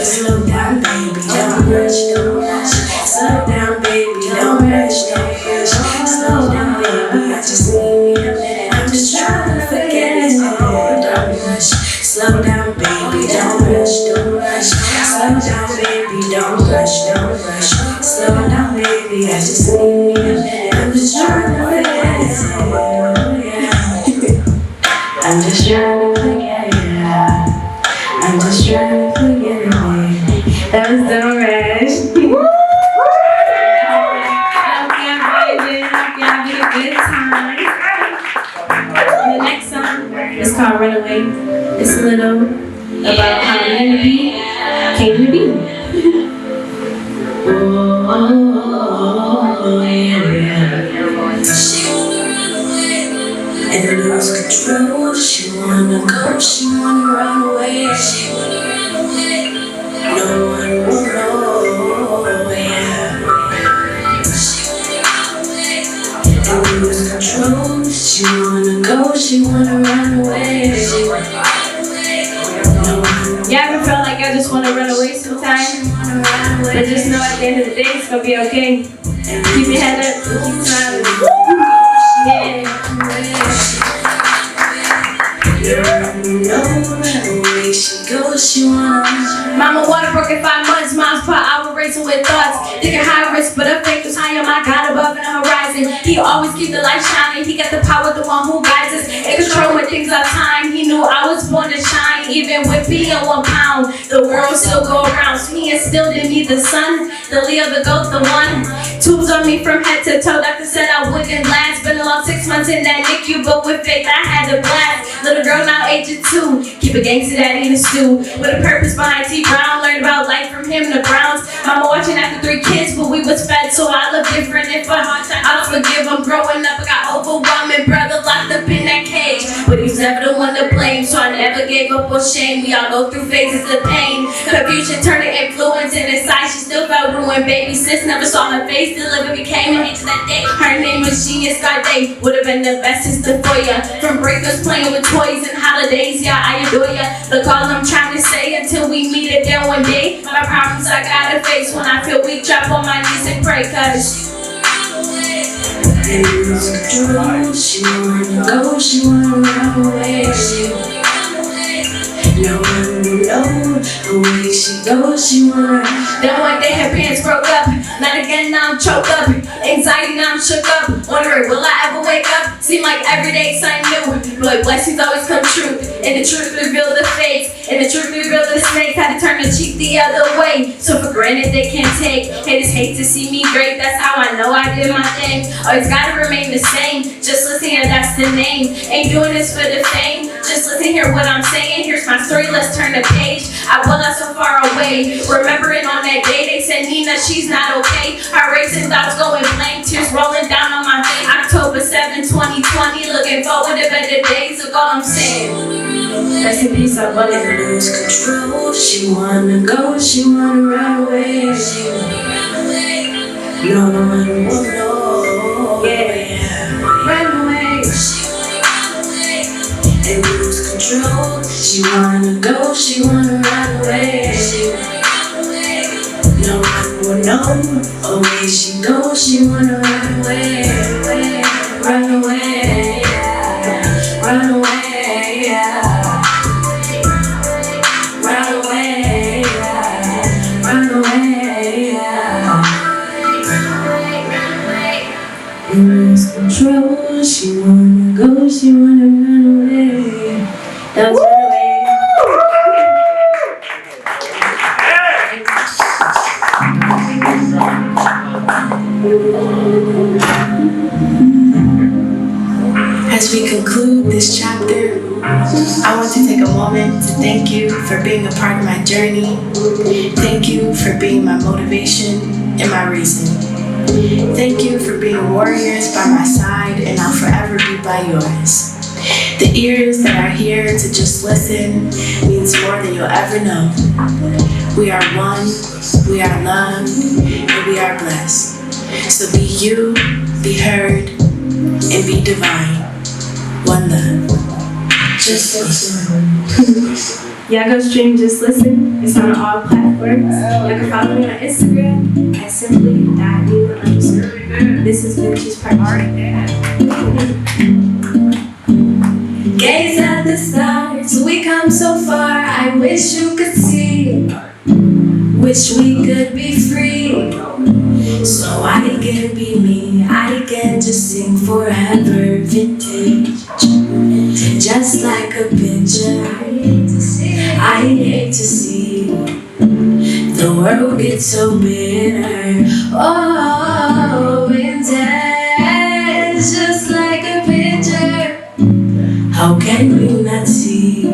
Speaker 11: Slow down, baby, don't rush, don't rush. Slow down, baby, don't rush, don't rush. Slow down, baby, I just need a minute. I'm just trying to forget it. Don't rush. Slow down, baby, don't rush, don't rush. Slow down, baby, don't rush, don't rush. Slow down, baby, I just need a minute. I'm just trying to forget it. I'm just trying to forget it. I'm just trying to forget it. That was Don't Rush. Hope y'all vibing. Hope y'all having a good time. The next song is called Runaway. It's a little about how unity came to be. Oh, yeah. She wanna run away and lose control. She wanna go, she wanna run away. She wanna run away. No one will know, yeah. She wanna run away and lose control. She wanna go, she wanna run away. She wanna run away. Y'all ever felt like I just wanna run away sometimes? But just know at the end of the day it's gonna be okay. Keep your head up, keep smiling. Yeah. She goes, she wanna. Mama water broke in 5 months, miles per hour racing with thoughts. Thinking high risk, but her faith was high on my God above in the horizon. He always keep the light shining. He got the power, the one who guides us. In control when things are time. He knew I was born to shine, even with being 1 pound. The world still go around, so he instilled in me the sun, the Leo, the goat, the one. Tubes on me from head to toe. Doctor said I wouldn't last. Been a long 6 months in that NICU, but with faith I had a blast. Little girl now age of 2. Keep a gangster daddy in the stew. With a purpose behind T Brown. Learned about life from him to Browns. Mama watching after 3 kids, but we was fed, so I look different. If I don't forgive, I'm growing up. I got overwhelming brother locked up in that cage, but he was never the one to blame, so I never gave up or shame. We all go through phases of pain, confusion turned to influence, and inside she still felt ruined. Baby sis never saw her face, delivered became a hit to that day. Her name was Genius Day, would have been the best sister for ya. From breakers playing with toys and holidays, yeah, I adore ya. Look all I'm trying to say until we meet again one day. My problems I gotta face when I feel weak, drop on my knees and pray, cause and lose control. She wanna go, she wanna run away. She wanna run away. No one will know the way she goes. She wanna. Then one day her parents broke up. Not again, now I'm choked up. Anxiety, now I'm shook up. Wondering, will I ever wake up? Seem like every day something new. But blessings always come true. And the truth reveals the fakes. And the truth reveals the snakes. Had to turn the cheek the other way. So for granted they can't take. Haters hate to see me great. That's how I know I did my thing. Always gotta remain the same. Just listen here, that's the name. Ain't doing this for the fame. Just listen here what I'm saying. Here's my story, let's turn the page. I was not so far away. Remembering on that day they said Nina, she's not okay. Her racing thoughts going blank. Tears rolling down on my face. October 7, 2020. Looking forward to better days. Look all I'm saying. Rest in peace, I wanna lose control. She wanna go, she wanna run away. She wanna run away. No one will know. Yeah, run away. She wanna run away and lose control. She wanna go, she wanna run away. She wanna run away. No one will know the way she goes. She wanna run away, run away, run away. Run away, run away, lose control, she wanna go, she wanna run away. That was Run Away. As we conclude this chapter, I want to take a moment to thank you for being a part of my journey. Thank you for being my motivation and my reason. Thank you for being warriors by my side, and I'll forever be by yours. The ears that are here to just listen means more than you'll ever know. We are one, we are loved, and we are blessed. So be you, be heard, and be divine. One love. Just listen. Y'all go stream Just Listen. It's on all platforms. Y'all can follow me on Instagram at simply.nina_. This is Vintage Park. Gaze at the stars, we come so far. I wish you could see. Wish we could be free. So I can be me, I can just sing forever. Vintage, just like a picture. I hate to see the world get so bitter. Oh, vintage, just like a picture. How can you not see?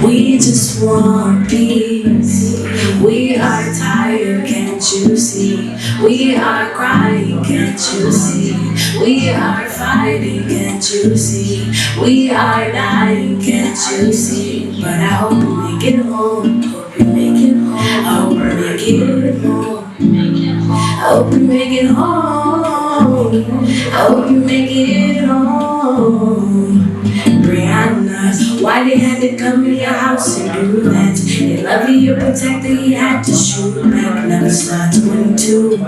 Speaker 11: We just want peace. We are tired, can't you see? We are crying, can't you see? We are fighting, can't you see? We are dying, can't you see? But I hope you make it home. Hope you make it home. I hope you make it home. I hope you make it home. I hope you make it home. Brianna, why they had to come in your house and do that? They love you, your protector, he had to shoot back. Never saw 22.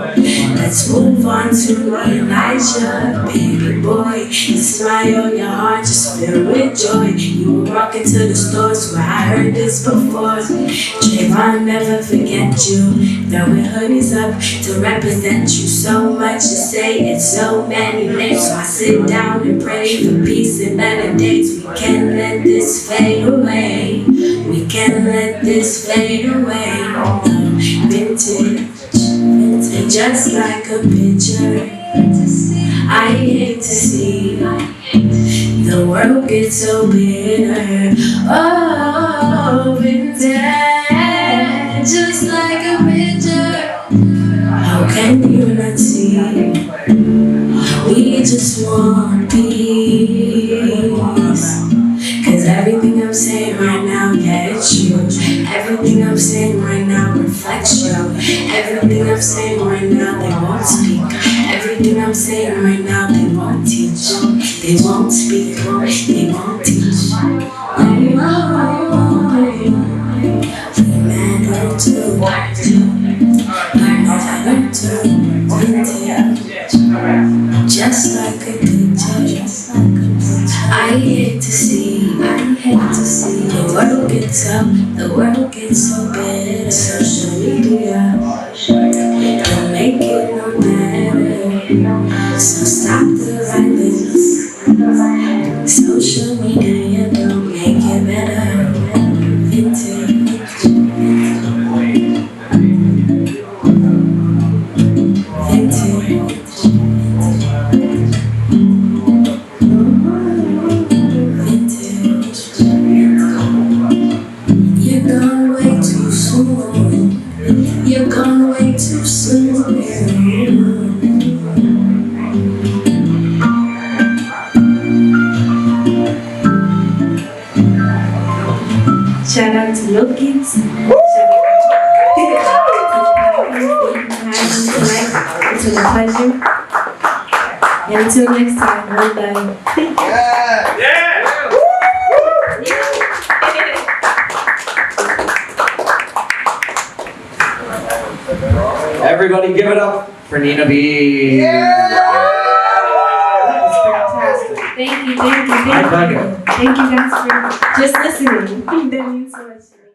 Speaker 11: Let's move on to Elijah, baby boy. The smile on your heart just filled with joy. You were walking to the stores where I heard this before. Trayvon, never forget you. Throwing hoodies up to represent you so much. To say it's so many names, so I sit down and pray for peace and better days. We can't let this fade away. We can't let this fade away. Vintage, vintage, just like a picture. I hate to see the world get so bitter. Oh, vintage, just like a picture. How can you not see? We just want peace. Cause everything I'm saying right now, yeah, it's you. Everything I'm saying right now reflects you. Everything I'm saying right now, they won't speak. Everything I'm saying right now, they won't teach. They won't speak, they won't teach. We matter too. Just like a picture. I hate to see the world gets up, the world gets so bad. Social media don't make it no better. So stop the violence. Social media don't make it better. Vintage. You're gone way too soon. Shout out to Milkie. It's been a pleasure. And until next time, we're done.
Speaker 3: Everybody give it up for Nina B. That was fantastic.
Speaker 11: Thank you. Thank you guys for just listening. That means so much to me.